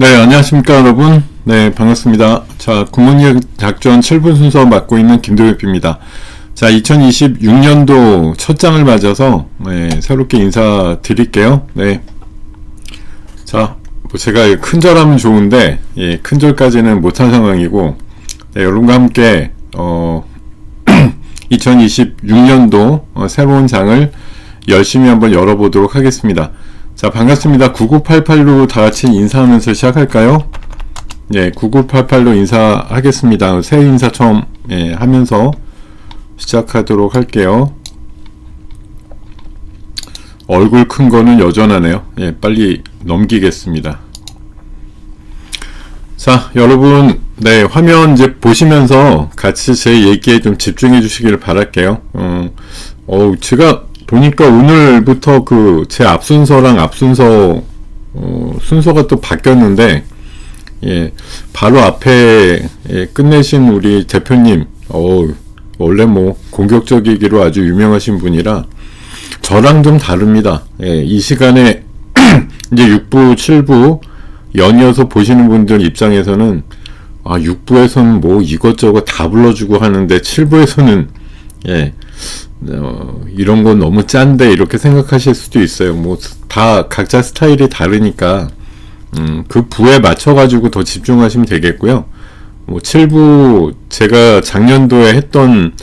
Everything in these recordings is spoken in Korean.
네, 안녕하십니까, 여러분. 네, 반갑습니다. 자, 구몬이 작전 7분 순서 맡고 있는 김도엽입니다. 자, 2026년도 첫 장을 맞아서, 새롭게 인사드릴게요. 네. 자, 뭐 제가 큰절하면 좋은데, 큰절까지는 못한 상황이고, 네, 여러분과 함께, 2026년도 새로운 장을 열심히 한번 열어보도록 하겠습니다. 자, 반갑습니다. 9988로 다 같이 인사하면서 시작할까요? 예, 9988로 인사하겠습니다. 새 인사 처음 하면서 시작하도록 할게요. 얼굴 큰 거는 여전하네요. 예, 빨리 넘기겠습니다. 자, 여러분, 네, 화면 이제 보시면서 같이 제 얘기에 좀 집중해 주시기를 바랄게요. 제가 보니까 오늘부터 제 앞순서랑 앞순서 순서가 또 바뀌었는데, 바로 앞에 끝내신 우리 대표님, 원래 뭐 공격적이기로 아주 유명하신 분이라 저랑 좀 다릅니다. 이 시간에 이제 6부, 7부 연이어서 보시는 분들 입장에서는 6부에서는 뭐 이것저것 다 불러주고 하는데 7부에서는 이런 건 너무 짠데 이렇게 생각하실 수도 있어요. 뭐 다 각자 스타일이 다르니까 그 부에 맞춰 가지고 더 집중하시면 되겠고요. 뭐 7부 제가 작년도에 했던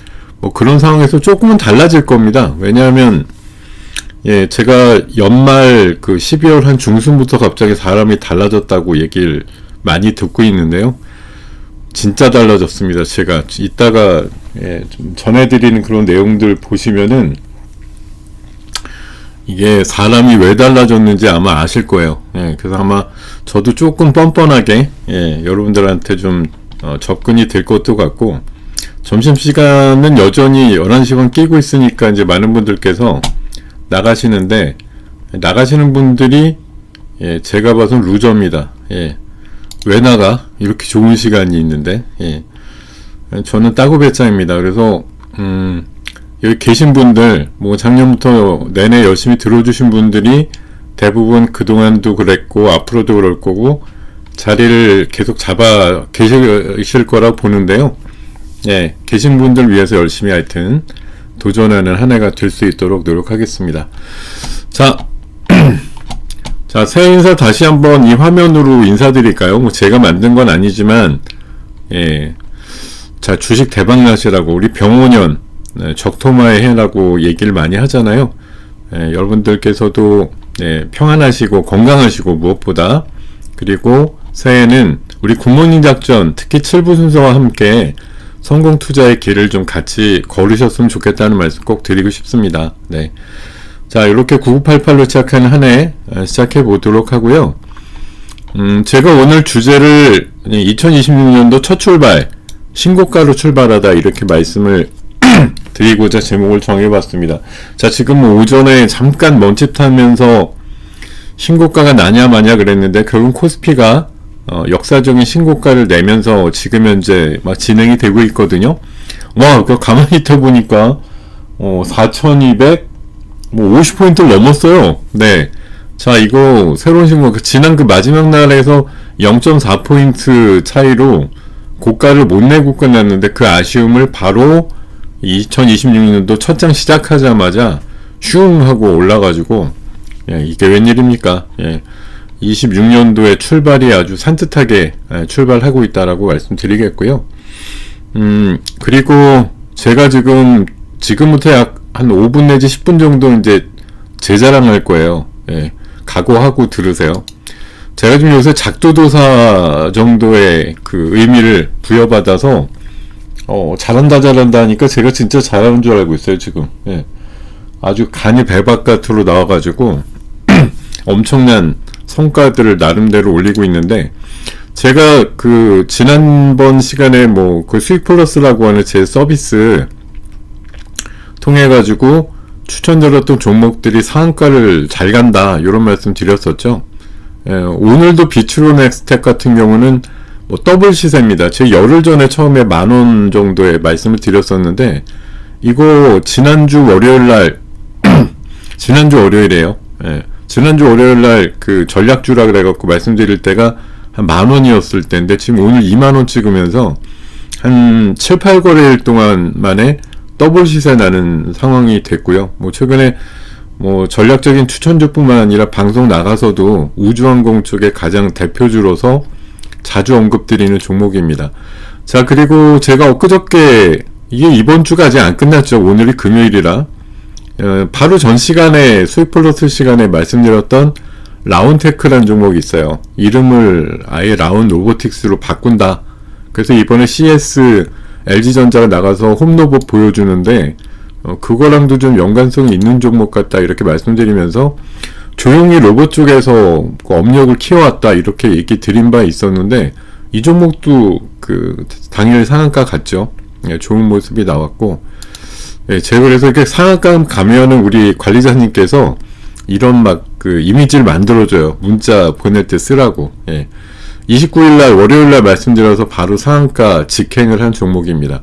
뭐 그런 상황에서 조금은 달라질 겁니다. 왜냐하면 제가 연말 12월 한 중순부터 갑자기 사람이 달라졌다고 얘기를 많이 듣고 있는데요. 진짜 달라졌습니다. 제가 이따가 좀 전해드리는 그런 내용들 보시면은 이게 사람이 왜 달라졌는지 아마 아실 거예요. 그래서 아마 저도 조금 뻔뻔하게 여러분들한테 좀 접근이 될 것도 같고, 점심시간은 여전히 11시간 끼고 있으니까 이제 많은 분들께서 나가시는데, 나가시는 분들이 제가 봐선 루저입니다. 왜 나가? 이렇게 좋은 시간이 있는데. 저는 따구배짱입니다. 그래서 여기 계신 분들, 뭐 작년부터 내내 열심히 들어주신 분들이 대부분 그동안도 그랬고 앞으로도 그럴 거고 자리를 계속 잡아 계실 거라고 보는데요. 계신 분들 위해서 열심히 하여튼 도전하는 한 해가 될 수 있도록 노력하겠습니다. 자, 자, 새 인사 다시 한번 이 화면으로 인사드릴까요? 뭐 제가 만든 건 아니지만, 자, 주식 대박나시라고 우리 병원년, 적토마의 해라고 얘기를 많이 하잖아요. 여러분들께서도 평안하시고 건강하시고 무엇보다, 그리고 새해는 우리 굿모닝 작전, 특히 7부 순서와 함께 성공 투자의 길을 좀 같이 걸으셨으면 좋겠다는 말씀 꼭 드리고 싶습니다. 네. 자, 이렇게 9988로 시작하는 한 해 시작해 보도록 하고요. 제가 오늘 주제를 2026년도 첫 출발, 신고가로 출발하다 이렇게 말씀을 드리고자 제목을 정해봤습니다. 자, 지금 오전에 잠깐 멈칫하면서 신고가가 나냐 마냐 그랬는데 결국 코스피가 역사적인 신고가를 내면서 지금 현재 막 진행이 되고 있거든요. 와, 가만히 있다 보니까 4200 뭐 50포인트를 넘었어요. 네. 자, 이거 새로운 신고, 지난 마지막 날에서 0.4포인트 차이로 고가를 못 내고 끝났는데 그 아쉬움을 바로 2026년도 첫 장 시작하자마자 슝 하고 올라가지고, 이게 웬일입니까? 26년도에 출발이 아주 산뜻하게 출발하고 있다라고 말씀드리겠고요. 그리고 제가 지금부터 약 한 5분 내지 10분 정도 이제 제 자랑할 거예요. 각오하고 들으세요. 제가 지금 요새 작두도사 정도의 의미를 부여받아서 잘한다 하니까 제가 진짜 잘하는 줄 알고 있어요, 지금. 아주 간이 배 바깥으로 나와가지고 엄청난 성과들을 나름대로 올리고 있는데, 제가 지난번 시간에 수익 플러스라고 하는 제 서비스 통해가지고 추천드렸던 종목들이 상한가를 잘 간다, 이런 말씀 드렸었죠. 오늘도 비트로넥스텍 같은 경우는 더블 시세입니다. 제가 열흘 전에 처음에 10,000원 정도의 말씀을 드렸었는데, 이거 지난주 월요일날 지난주 월요일에요. 지난주 월요일날 전략주라 그래갖고 말씀드릴 때가 한 한 10,000원이었을 때인데 지금 오늘 20,000원 찍으면서 한 7, 8거래일 동안 만에 더블 시세 나는 상황이 됐고요. 뭐 최근에 뭐 전략적인 추천주뿐만 아니라 방송 나가서도 우주항공 쪽의 가장 대표주로서 자주 언급드리는 종목입니다. 자, 그리고 제가 엊그저께, 이게 이번 주가 아직 안 끝났죠. 오늘이 금요일이라 바로 전 시간에 수익 플러스 시간에 말씀드렸던 라운테크라는 종목이 있어요. 이름을 아예 라운 로보틱스로 바꾼다. 그래서 이번에 CS LG전자가 나가서 홈로봇 보여주는데 그거랑도 좀 연관성이 있는 종목 같다 이렇게 말씀드리면서 조용히 로봇 쪽에서 업력을 키워왔다 이렇게 얘기 드린 바 있었는데 이 종목도 그 당일 상한가 갔죠. 예, 좋은 모습이 나왔고, 예, 제가 그래서 이렇게 상한가 가면은 우리 관리자님께서 이런 막 그 이미지를 만들어줘요. 문자 보낼 때 쓰라고. 예. 29일날 월요일날 말씀드려서 바로 상한가 직행을 한 종목입니다.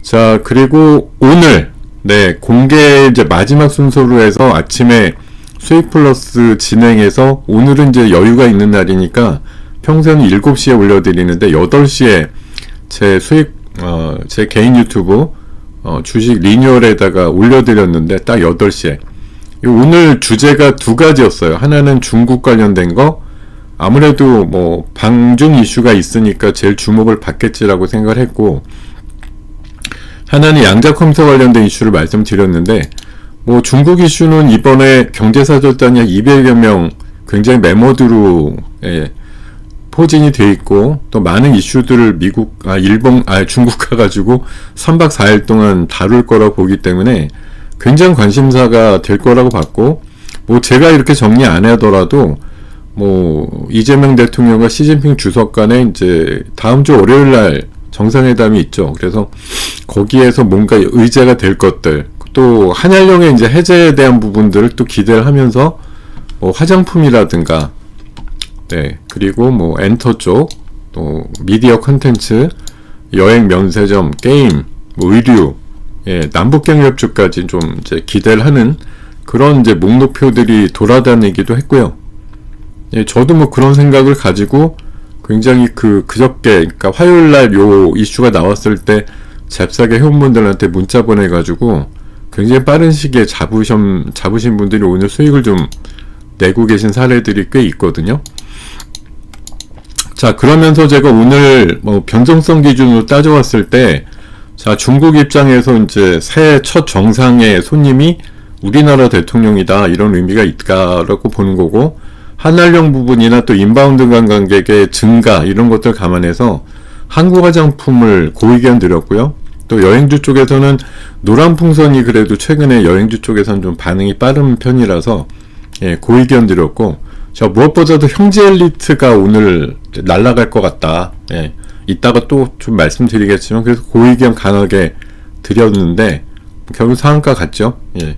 자, 그리고 오늘 네, 공개 이제 마지막 순서로 해서 아침에 수익 플러스 진행해서 오늘은 이제 여유가 있는 날이니까 평소에는 7시에 올려드리는데 8시에 제 수익 제 개인 유튜브 주식 리뉴얼에다가 올려드렸는데 딱 8시에 오늘 주제가 두 가지였어요. 하나는 중국 관련된 거, 아무래도 뭐 방중 이슈가 있으니까 제일 주목을 받겠지라고 생각을 했고, 하나는 양자컴퓨터 관련된 이슈를 말씀드렸는데, 뭐 중국 이슈는 이번에 경제사절단이 약 200여 명 굉장히 메모드로 포진이 돼 있고, 또 많은 이슈들을 중국 가가지고 3박 4일 동안 다룰 거라고 보기 때문에 굉장히 관심사가 될 거라고 봤고, 뭐 제가 이렇게 정리 안 하더라도 뭐 이재명 대통령과 시진핑 주석 간에 이제 다음 주 월요일 날 정상회담이 있죠. 그래서 거기에서 뭔가 의제가 될 것들, 또 한일령의 이제 해제에 대한 부분들을 또 기대를 하면서 뭐 화장품이라든가, 네, 그리고 뭐 엔터 쪽, 또 미디어 컨텐츠, 여행 면세점, 게임, 뭐 의류, 예, 남북경협주까지 좀 이제 기대를 하는 그런 이제 목록표들이 돌아다니기도 했고요. 예, 저도 뭐 그런 생각을 가지고 굉장히 그저께, 그러니까 화요일날 요 이슈가 나왔을 때 잽싸게 회원분들한테 문자 보내가지고 굉장히 빠른 시기에 잡으신 분들이 오늘 수익을 좀 내고 계신 사례들이 꽤 있거든요. 자, 그러면서 제가 오늘 뭐 변동성 기준으로 따져왔을 때, 자, 중국 입장에서 이제 새해 첫 정상의 손님이 우리나라 대통령이다, 이런 의미가 있다라고 보는 거고, 한일령 부분이나 또 인바운드 관광객의 증가 이런 것들 감안해서 한국 화장품을 고의견 드렸고요. 또 여행주 쪽에서는 노란풍선이 그래도 최근에 여행주 쪽에서는 좀 반응이 빠른 편이라서 예, 고의견 드렸고, 저 무엇보다도 형제 엘리트가 오늘 날아갈 것 같다. 예, 이따가 또 좀 말씀드리겠지만 그래서 고의견 강하게 드렸는데 결국 상한가 갔죠. 예.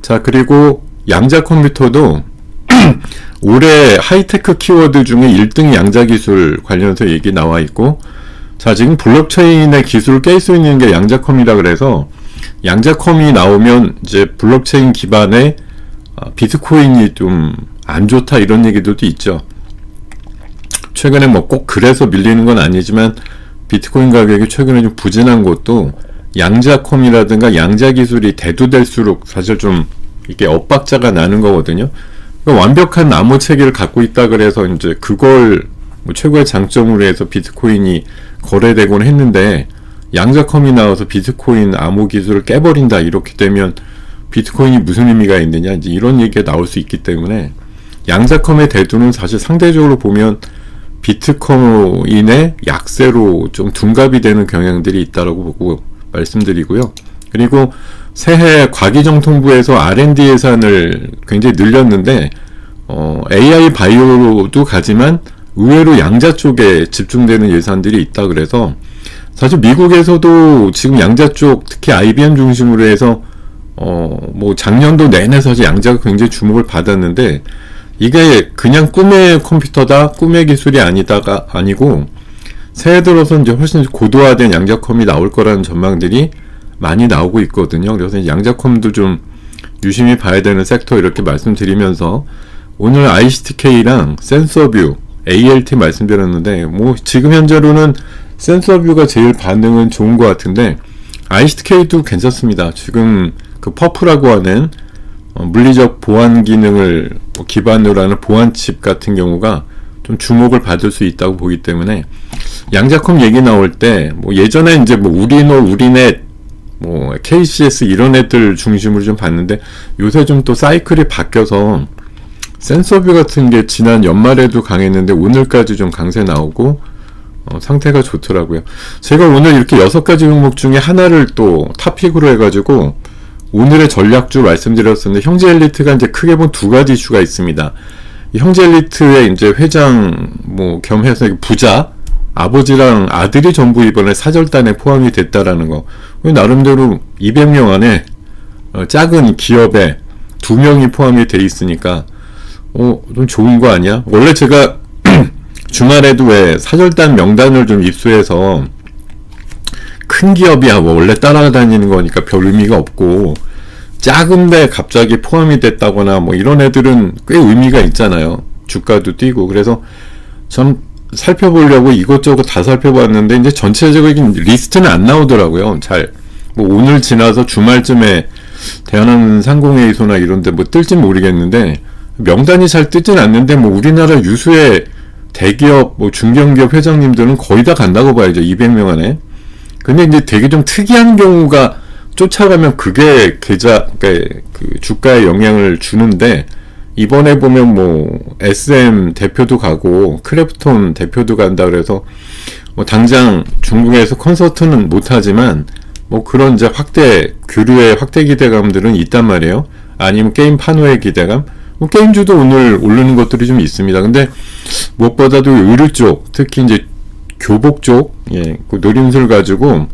자, 그리고 양자 컴퓨터도 올해 하이테크 키워드 중에 1등 양자 기술 관련해서 얘기 나와 있고, 자, 지금 블록체인의 기술을 깰 수 있는 게 양자컴이라 그래서 양자컴이 나오면 이제 블록체인 기반의 비트코인이 좀 안 좋다 이런 얘기들도 있죠. 최근에 뭐 꼭 그래서 밀리는 건 아니지만 비트코인 가격이 최근에 좀 부진한 것도 양자컴이라든가 양자 기술이 대두될수록 사실 좀 이게 엇박자가 나는 거거든요. 그러니까 완벽한 나무 체계를 갖고 있다 그래서 이제 그걸 뭐 최고의 장점으로 해서 비트코인이 거래되곤 했는데, 양자컴이 나와서 비트코인 암호 기술을 깨버린다 이렇게 되면 비트코인이 무슨 의미가 있느냐, 이제 이런 얘기가 나올 수 있기 때문에 양자컴의 대두는 사실 상대적으로 보면 비트코인의 약세로 좀 둔갑이 되는 경향들이 있다라고 보고 말씀드리고요. 그리고 새해 과기정통부에서 R&D 예산을 굉장히 늘렸는데 AI 바이오도 가지만 의외로 양자 쪽에 집중되는 예산들이 있다 그래서 사실 미국에서도 지금 양자 쪽, 특히 IBM 중심으로 해서 뭐 작년도 내내 사실 양자가 굉장히 주목을 받았는데, 이게 그냥 꿈의 컴퓨터다, 꿈의 기술이 아니고 새해 들어서 이제 훨씬 고도화된 양자컴이 나올 거라는 전망들이 많이 나오고 있거든요. 그래서 양자컴도 좀 유심히 봐야 되는 섹터 이렇게 말씀드리면서 오늘 ICTK랑 센서뷰, ALT 말씀드렸는데 뭐 지금 현재로는 센서뷰가 제일 반응은 좋은 것 같은데 ICTK도 괜찮습니다. 지금 그 퍼프라고 하는 물리적 보안 기능을 기반으로 하는 보안칩 같은 경우가 좀 주목을 받을 수 있다고 보기 때문에 양자컴 얘기 나올 때 뭐 예전에 이제 뭐 우리노, 우리넷, 뭐 KCS 이런 애들 중심으로 좀 봤는데 요새 좀 또 사이클이 바뀌어서 센서뷰 같은 게 지난 연말에도 강했는데 오늘까지 좀 강세 나오고 상태가 좋더라고요. 제가 오늘 이렇게 6가지 종목 중에 하나를 또 탑픽으로 해가지고 오늘의 전략주 말씀드렸었는데 형제엘리트가 이제 크게 본 2가지 이슈가 있습니다. 이 형제엘리트의 이제 회장 뭐 겸해서 부자 아버지랑 아들이 전부 이번에 사절단에 포함이 됐다라는 거. 나름대로 200명 안에 작은 기업에 2명이 포함이 돼 있으니까 좀 좋은 거 아니야? 원래 제가 주말에도 왜 사절단 명단을 좀 입수해서 큰 기업이야 뭐 원래 따라다니는 거니까 별 의미가 없고 작은데 갑자기 포함이 됐다거나 뭐 이런 애들은 꽤 의미가 있잖아요. 주가도 뛰고. 그래서 참 살펴보려고 이것저것 다 살펴봤는데 이제 전체적인 리스트는 안 나오더라고요. 잘 뭐 오늘 지나서 주말쯤에 대한항공상공회의소나 이런데 뭐 뜰지 모르겠는데 명단이 잘 뜨진 않는데 뭐 우리나라 유수의 대기업 뭐 중견기업 회장님들은 거의 다 간다고 봐야죠. 200명 안에. 근데 이제 되게 좀 특이한 경우가 쫓아가면 그게 그러니까 그 주가에 영향을 주는데 이번에 보면 뭐 SM 대표도 가고 크래프톤 대표도 간다 그래서 뭐 당장 중국에서 콘서트는 못하지만 뭐 그런 이제 교류의 확대 기대감들은 있단 말이에요. 아니면 게임 판호의 기대감. 뭐 게임주도 오늘 오르는 것들이 좀 있습니다. 근데 무엇보다도 의류 쪽, 특히 이제 교복 쪽, 그 노림수를 가지고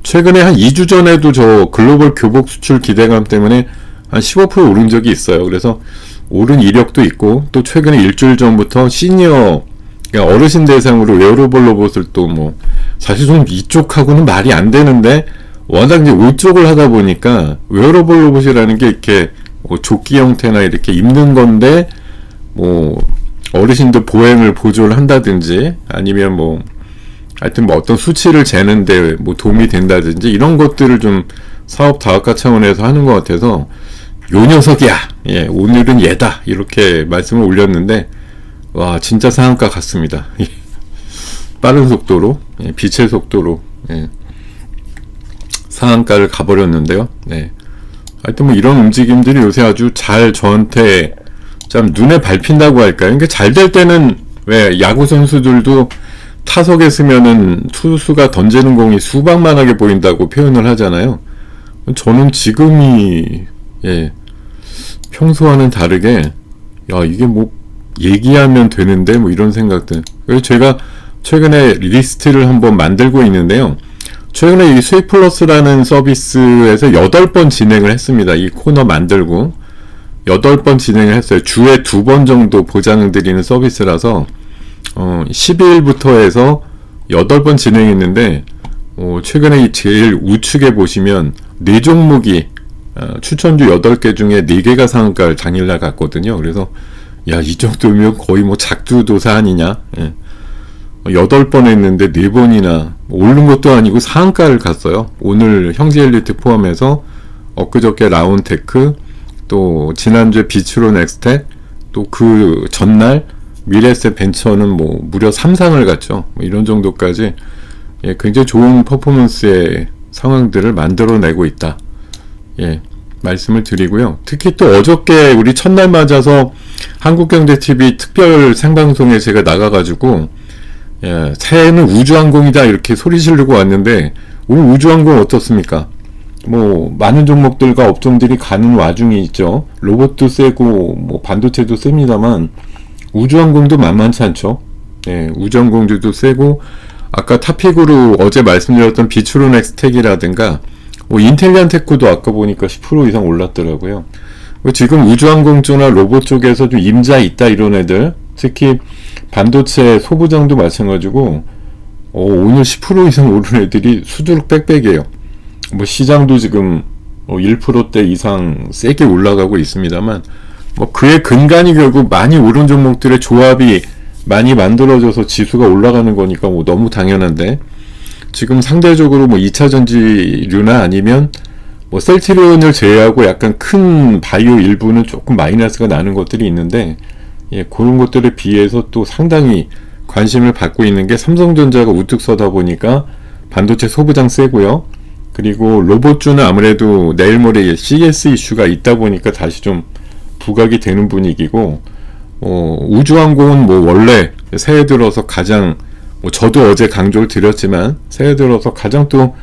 최근에 한 2주 전에도 저 글로벌 교복 수출 기대감 때문에 한 15% 오른 적이 있어요. 그래서 오른 이력도 있고 또 최근에 일주일 전부터 시니어 그러니까 어르신 대상으로 웨어러블 로봇을 또 뭐 사실 좀 이쪽하고는 말이 안 되는데 워낙 이제 옷 쪽을 하다 보니까 웨어러블 로봇이라는 게 이렇게 뭐 조끼 형태나 이렇게 입는 건데 뭐 어르신들 보행을 보조를 한다든지 아니면 뭐 하여튼 뭐 어떤 수치를 재는데 뭐 도움이 된다든지 이런 것들을 좀 사업 다각화 차원에서 하는 것 같아서 요 녀석이야. 오늘은 얘다. 이렇게 말씀을 올렸는데 와 진짜 상한가 같습니다. 빠른 속도로 빛의 속도로 상한가를 가버렸는데요. 하여튼 뭐 이런 움직임들이 요새 아주 잘 저한테 참 눈에 밟힌다고 할까요? 그러니까 잘 될 때는 왜 야구 선수들도 타석에 서면은 투수가 던지는 공이 수박만하게 보인다고 표현을 하잖아요. 저는 지금이 평소와는 다르게 이게 뭐 얘기하면 되는데 뭐 이런 생각들. 그래서 제가 최근에 리스트를 한번 만들고 있는데요. 최근에 이 수익 플러스라는 서비스에서 8번 진행을 했습니다. 이 코너 만들고 8번 진행을 했어요. 주에 2번 정도 보장을 드리는 서비스라서 12일부터 해서 8번 진행했는데 최근에 제일 우측에 보시면 4종목이 추천주 8개 중에 4개가 상한가를 당일날 갔거든요. 그래서 이 정도면 거의 뭐 작두도사 아니냐. 8번 했는데 4번이나 오른 것도 아니고 상한가를 갔어요. 오늘 형제엘리트 포함해서 엊그저께 라운테크 또 지난주에 비츠로 넥스텍 또 그 전날 미래에셋 벤처는 뭐 무려 3상을 갔죠. 뭐 이런 정도까지 굉장히 좋은 퍼포먼스의 상황들을 만들어내고 있다. 말씀을 드리고요. 특히 또 어저께 우리 첫날 맞아서 한국경제TV 특별 생방송에 제가 나가가지고 새해는 우주항공이다 이렇게 소리 지르고 왔는데 오늘 우주항공 어떻습니까? 뭐 많은 종목들과 업종들이 가는 와중에 있죠. 로봇도 세고 뭐 반도체도 셉니다만 우주항공도 만만치 않죠. 우주항공주도 세고 아까 탑픽으로 어제 말씀드렸던 비추로넥스텍이라든가 뭐 인텔리안테크도 아까 보니까 10% 이상 올랐더라고요. 지금 우주항공주나 로봇 쪽에서 좀 임자 있다 이런 애들 특히 반도체 소부장도 마찬가지고 오늘 10% 이상 오른 애들이 수두룩 빽빽이에요. 뭐 시장도 지금 1%대 이상 세게 올라가고 있습니다만 뭐 그의 근간이 결국 많이 오른 종목들의 조합이 많이 만들어져서 지수가 올라가는 거니까 뭐 너무 당연한데, 지금 상대적으로 뭐 2차 전지류나 아니면 뭐 셀트리온을 제외하고 약간 큰 바이오 일부는 조금 마이너스가 나는 것들이 있는데, 예, 그런 것들에 비해서 또 상당히 관심을 받고 있는 게 삼성전자가 우뚝 서다 보니까 반도체 소부장 세고요. 그리고 로봇주는 아무래도 내일 모레 CS 이슈가 있다 보니까 다시 좀 부각이 되는 분위기고, 우주항공은 뭐 원래 새해 들어서 가장, 뭐 저도 어제 강조를 드렸지만 새해 들어서 가장 또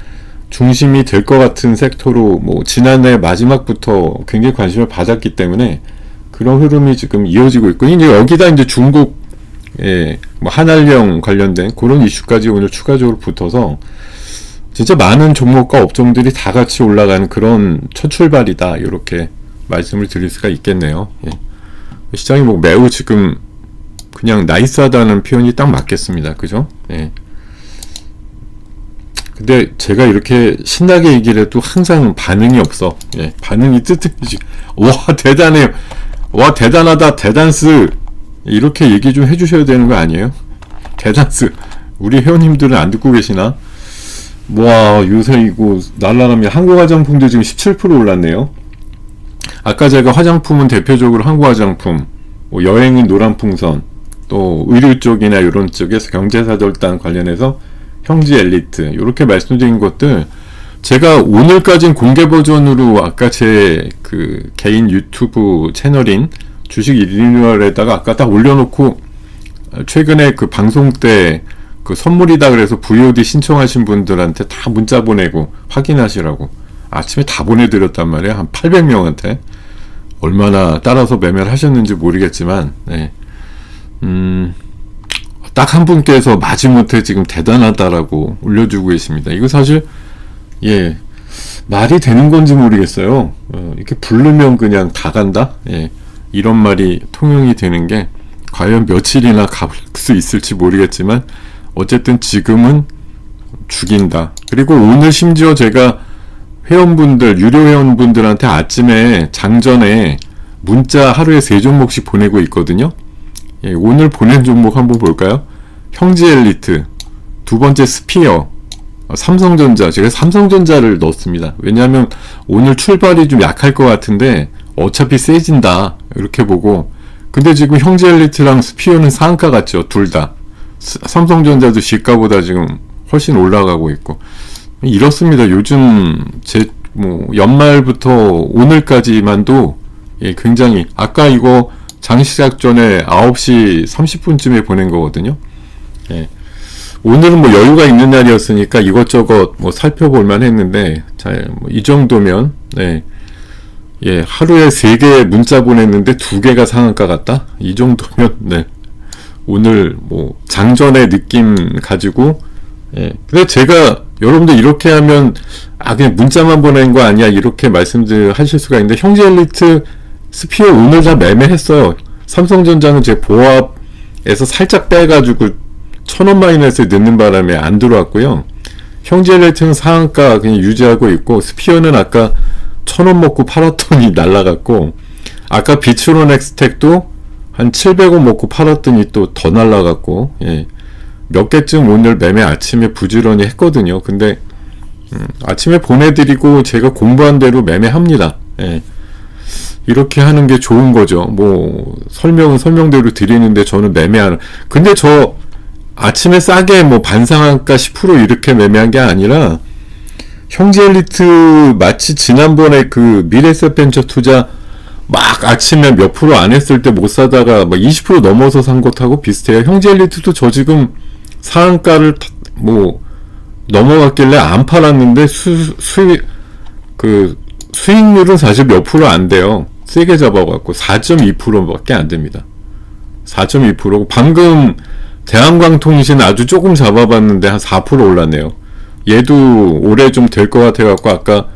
중심이 될 것 같은 섹터로 뭐 지난해 마지막부터 굉장히 관심을 받았기 때문에 그런 흐름이 지금 이어지고 있고, 이제 여기다 이제 중국 뭐 한알령 관련된 그런 이슈까지 오늘 추가적으로 붙어서 진짜 많은 종목과 업종들이 다 같이 올라가는 그런 첫 출발이다, 이렇게 말씀을 드릴 수가 있겠네요. 예. 시장이 뭐 매우 지금 그냥 나이스하다는 표현이 딱 맞겠습니다. 그죠? 예. 근데 제가 이렇게 신나게 얘기를 해도 항상 반응이 없어. 예. 반응이 뜨뜻해지. 와, 대단해요. 와, 대단하다. 대단스. 이렇게 얘기 좀 해주셔야 되는 거 아니에요? 대단스. 우리 회원님들은 안 듣고 계시나? 와, 요새 이거 날라갑니다. 한국 화장품도 지금 17% 올랐네요. 아까 제가 화장품은 대표적으로 한국 화장품, 뭐 여행은 노란풍선, 또 의류 쪽이나 이런 쪽에서 경제사절단 관련해서 형지 엘리트, 이렇게 말씀드린 것들 제가 오늘까진 공개 버전으로 아까 제 그 개인 유튜브 채널인 주식 리뉴얼에다가 아까 딱 올려놓고, 최근에 그 방송 때 그 선물이다 그래서 VOD 신청하신 분들한테 다 문자 보내고 확인하시라고 아침에 다 보내드렸단 말이에요. 한 800명한테. 얼마나 따라서 매매를 하셨는지 모르겠지만, 네. 딱 한 분께서 마지못해 지금 대단하다라고 올려주고 계십니다. 이거 사실, 예, 말이 되는 건지 모르겠어요. 이렇게 부르면 그냥 다 간다? 예, 이런 말이 통용이 되는 게 과연 며칠이나 갈 수 있을지 모르겠지만, 어쨌든 지금은 죽인다. 그리고 오늘 심지어 제가 회원분들, 유료 회원분들한테 아침에 장전에 문자 하루에 3종목씩 보내고 있거든요. 예, 오늘 보낸 종목 한번 볼까요? 형지 엘리트, 두 번째 스피어, 삼성전자. 제가 삼성전자를 넣었습니다. 왜냐하면 오늘 출발이 좀 약할 것 같은데 어차피 세진다, 이렇게 보고. 근데 지금 형지 엘리트랑 스피어는 상한가 같죠, 둘 다. 삼성전자도 시가보다 지금 훨씬 올라가고 있고 이렇습니다. 요즘 뭐 연말부터 오늘까지만도, 예, 굉장히, 아까 이거 장시작 전에 9시 30분쯤에 보낸 거거든요. 예. 오늘은 뭐 여유가 있는 날이었으니까 이것저것 뭐 살펴볼 만 했는데, 자, 뭐 이 정도면, 네. 예, 하루에 3개 문자 보냈는데 2개가 상한가 같다? 이 정도면, 네. 오늘 뭐 장전의 느낌 가지고, 예. 근데 제가 여러분들 이렇게 하면 그냥 문자만 보낸 거 아니야, 이렇게 말씀들 하실 수가 있는데, 형제 엘리트, 스피어 오늘 다 매매했어요. 삼성전자는 제 보합에서 살짝 빼가지고 1000원 마이너스에 넣는 바람에 안 들어왔고요. 형제 엘리트는 상한가 그냥 유지하고 있고, 스피어는 아까 1000원 먹고 팔았더니 날라갔고, 아까 비츠론 엑스텍도 한 700원 먹고 팔았더니 또 더 날라갔고, 예. 몇 개쯤 오늘 매매 아침에 부지런히 했거든요. 근데 아침에 보내드리고 제가 공부한 대로 매매합니다. 예. 이렇게 하는 게 좋은 거죠. 뭐 설명은 설명대로 드리는데 저는 매매하는. 근데 저 아침에 싸게 뭐 반상한가 10% 이렇게 매매한 게 아니라, 형제 엘리트 마치 지난번에 그 미래에셋 벤처 투자 막 아침에 몇 프로 안 했을 때 못 사다가 막 20% 넘어서 산 것하고 비슷해요. 형제 엘리트도 저 지금 상한가를 뭐 넘어갔길래 안 팔았는데 수익률은 사실 몇 프로 안 돼요. 세게 잡아갖고 4.2%밖에 안 됩니다. 4.2%고 방금 대한광통신 아주 조금 잡아봤는데 한 4% 올랐네요. 얘도 올해 좀 될 것 같아갖고 아까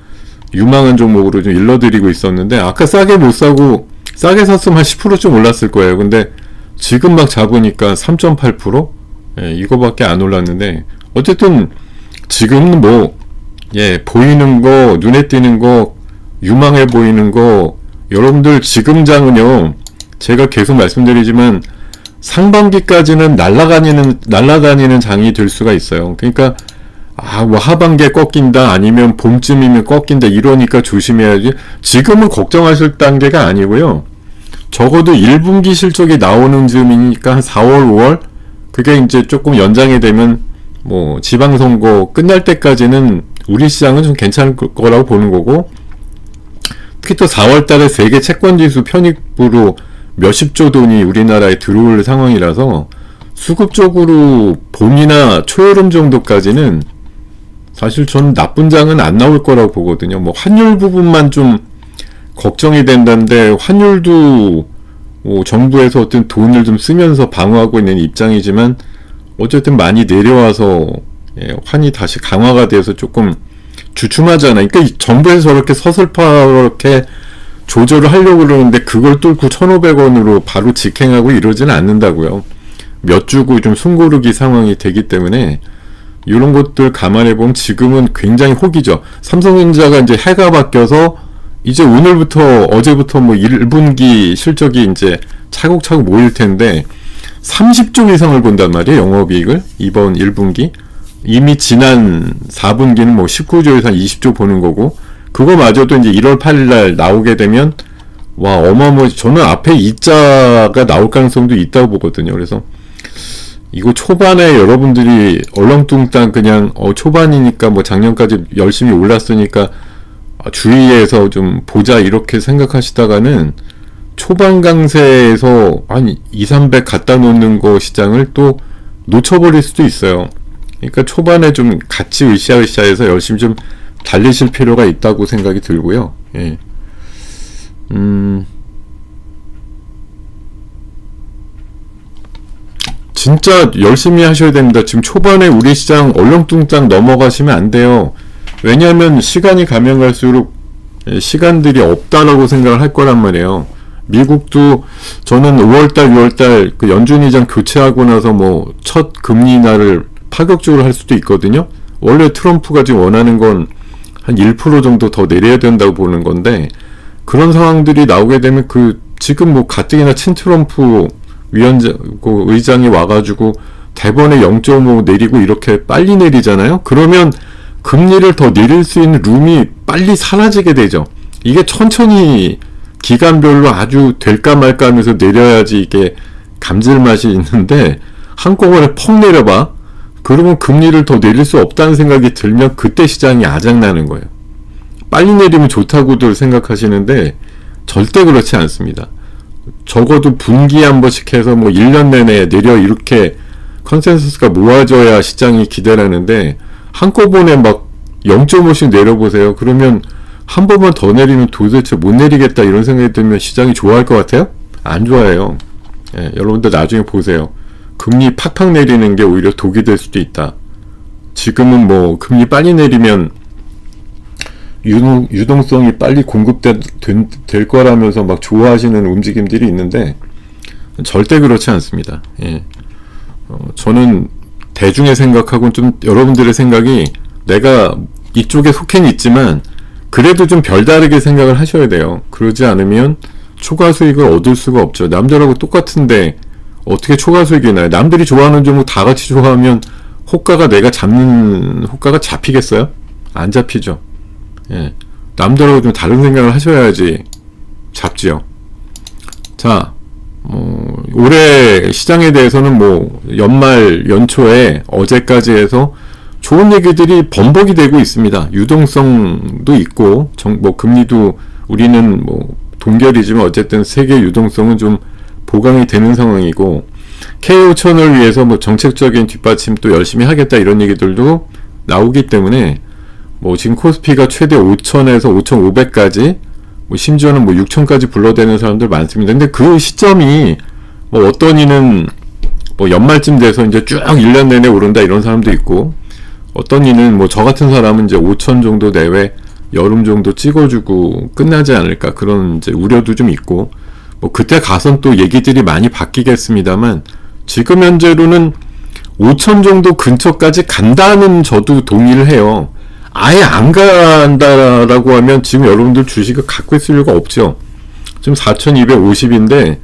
유망한 종목으로 좀 일러드리고 있었는데, 아까 싸게 못 사고 싸게 샀으면 한 10% 좀 올랐을 거예요. 근데 지금 막 잡으니까 3.8%? 예, 이거밖에 안 올랐는데, 어쨌든 지금은 뭐, 예, 보이는 거, 눈에 띄는 거, 유망해 보이는 거, 여러분들 지금 장은요, 제가 계속 말씀드리지만 상반기까지는 날아다니는 장이 될 수가 있어요. 그러니까 뭐 하반기에 꺾인다 아니면 봄쯤이면 꺾인다 이러니까 조심해야지. 지금은 걱정하실 단계가 아니고요. 적어도 1분기 실적이 나오는 즈음이니까 한 4월, 5월 그게 이제 조금 연장이 되면 뭐 지방선거 끝날 때까지는 우리 시장은 좀 괜찮을 거라고 보는 거고, 특히 또 4월 달에 세계 채권지수 편입으로 몇십조 돈이 우리나라에 들어올 상황이라서 수급적으로 봄이나 초여름 정도까지는 사실 저는 나쁜 장은 안 나올 거라고 보거든요. 뭐 환율 부분만 좀 걱정이 된다는데, 환율도 뭐 정부에서 어떤 돈을 좀 쓰면서 방어하고 있는 입장이지만 어쨌든 많이 내려와서 환이 다시 강화가 돼서 조금 주춤하잖아요. 그러니까 정부에서 저렇게 서슬퍼렇게 조절을 하려고 그러는데 그걸 뚫고 1,500원으로 바로 직행하고 이러지는 않는다고요. 몇 주고 좀 숨고르기 상황이 되기 때문에 이런 것들 감안해보면 지금은 굉장히 혹이죠. 삼성전자가 이제 해가 바뀌어서 이제 오늘부터 어제부터 뭐 1분기 실적이 이제 차곡차곡 모일 텐데 30조 이상을 본단 말이에요. 영업이익을 이번 1분기. 이미 지난 4분기는 뭐 19조 이상 20조 보는 거고, 그거마저도 이제 1월 8일 날 나오게 되면 와 어마어마하지. 저는 앞에 2자가 나올 가능성도 있다고 보거든요. 그래서 이거 초반에 여러분들이 얼렁뚱땅 그냥 초반이니까 뭐 작년까지 열심히 올랐으니까 주위에서 좀 보자 이렇게 생각하시다가는 초반 강세에서 한 200-300 갖다 놓는 거 시장을 또 놓쳐버릴 수도 있어요. 그러니까 초반에 좀 같이 으쌰으쌰해서 열심히 좀 달리실 필요가 있다고 생각이 들고요. 예. 진짜 열심히 하셔야 됩니다. 지금 초반에 우리 시장 얼렁뚱땅 넘어가시면 안 돼요. 왜냐하면 시간이 가면 갈수록 시간들이 없다라고 생각을 할 거란 말이에요. 미국도 저는 5월달, 6월달 그 연준의장 교체하고 나서 뭐 첫 금리 인하를 파격적으로 할 수도 있거든요. 원래 트럼프가 지금 원하는 건 한 1% 정도 더 내려야 된다고 보는 건데, 그런 상황들이 나오게 되면 지금 뭐 가뜩이나 친트럼프 의장이 와가지고 대번에 0.5 내리고 이렇게 빨리 내리잖아요. 그러면 금리를 더 내릴 수 있는 룸이 빨리 사라지게 되죠. 이게 천천히 기간별로 아주 될까 말까 하면서 내려야지 이게 감질맛이 있는데, 한꺼번에 펑 내려봐. 그러면 금리를 더 내릴 수 없다는 생각이 들면 그때 시장이 아작나는 거예요. 빨리 내리면 좋다고들 생각하시는데 절대 그렇지 않습니다. 적어도 분기에 한 번씩 해서 뭐 1년 내내 내려 이렇게 컨센서스가 모아져야 시장이 기대라는데, 한꺼번에 막 0.5씩 내려보세요. 그러면 한 번만 더 내리면 도대체 못 내리겠다 이런 생각이 들면 시장이 좋아할 것 같아요? 안 좋아해요. 여러분들 나중에 보세요. 금리 팍팍 내리는 게 오히려 독이 될 수도 있다. 지금은 뭐 금리 빨리 내리면 유동성이 빨리 공급될 거라면서 막 좋아하시는 움직임들이 있는데 절대 그렇지 않습니다. 저는 대중의 생각하고는 좀 여러분들의 생각이, 내가 이쪽에 속해는 있지만 그래도 좀 별다르게 생각을 하셔야 돼요. 그러지 않으면 초과 수익을 얻을 수가 없죠. 남들하고 똑같은데 어떻게 초과 수익이 나요? 남들이 좋아하는 종목 다 같이 좋아하면 호가가 내가 잡는 호가가 잡히겠어요? 안 잡히죠. 남들하고 좀 다른 생각을 하셔야지 잡지요. 자, 올해 시장에 대해서는 뭐 연초에 어제까지 해서 좋은 얘기들이 번복이 되고 있습니다. 유동성도 있고, 뭐 금리도 우리는 뭐 동결이지만 어쨌든 세계 유동성은 좀 보강이 되는 상황이고, K5천을 위해서 뭐 정책적인 뒷받침 또 열심히 하겠다 이런 얘기들도 나오기 때문에 뭐 지금 코스피가 최대 5천에서 5,500까지, 뭐 심지어는 뭐 6천까지 불러대는 사람들 많습니다. 근데 그 시점이 뭐 어떤 이는 뭐 연말쯤 돼서 이제 쭉 1년 내내 오른다 이런 사람도 있고, 어떤 이는 뭐 저 같은 사람은 이제 5천 정도 내외 여름 정도 찍어주고 끝나지 않을까 그런 이제 우려도 좀 있고, 뭐 그때 가선 또 얘기들이 많이 바뀌겠습니다만 지금 현재로는 5천 정도 근처까지 간다는 저도 동의를 해요. 아예 안 간다라고 하면 지금 여러분들 주식을 갖고 있을 이유가 없죠. 지금 4,250인데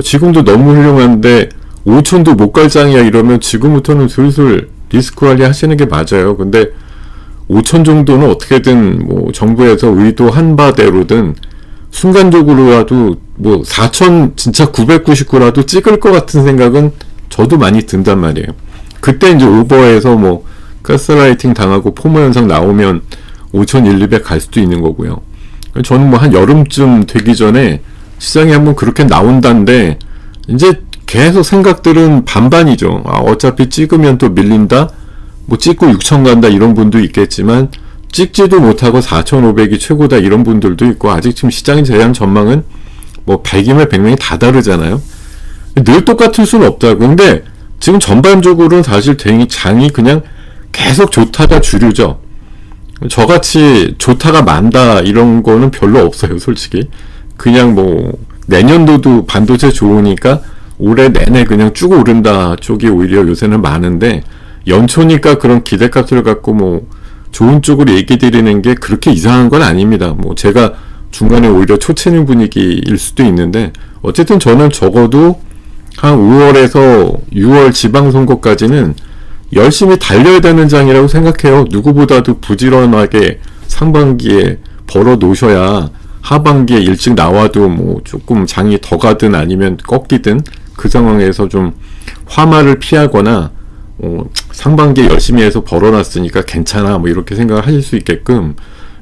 지금도 너무 훌륭한데 5천도 못 갈 장이야 이러면 지금부터는 슬슬 리스크 관리 하시는 게 맞아요. 근데 5천 정도는 어떻게든 뭐 정부에서 의도한 바대로든 순간적으로라도 뭐 4천 진짜 999라도 찍을 것 같은 생각은 저도 많이 든단 말이에요. 그때 이제 오버해서 뭐 가스라이팅 당하고 포모 현상 나오면 5,100 갈 수도 있는 거고요. 저는 뭐 한 여름쯤 되기 전에 시장이 한번 그렇게 나온다는데 이제 계속 생각들은 반반이죠. 아, 어차피 찍으면 또 밀린다. 뭐 찍고 6천 간다 이런 분도 있겠지만 찍지도 못하고 4,500이 최고다 이런 분들도 있고 아직 지금 시장의 제한 전망은 뭐 100이면 100명이 다 다르잖아요. 늘 똑같을 수는 없다고. 근데 지금 전반적으로는 사실 장이 그냥 계속 좋다가 주류죠. 저같이 좋다가 만다 이런 거는 별로 없어요, 솔직히. 그냥 뭐 내년도도 반도체 좋으니까 올해 내내 그냥 쭉 오른다 쪽이 오히려 요새는 많은데 연초니까 그런 기대값을 갖고 뭐 좋은 쪽으로 얘기 드리는 게 그렇게 이상한 건 아닙니다. 뭐 제가 중간에 오히려 초채는 분위기일 수도 있는데 어쨌든 저는 적어도 한 5월에서 6월 지방선거까지는 열심히 달려야 되는 장이라고 생각해요. 누구보다도 부지런하게 상반기에 벌어 놓으셔야 하반기에 일찍 나와도 뭐 조금 장이 더 가든 아니면 꺾이든 그 상황에서 좀 화마를 피하거나 상반기에 열심히 해서 벌어놨으니까 괜찮아 뭐 이렇게 생각을 하실 수 있게끔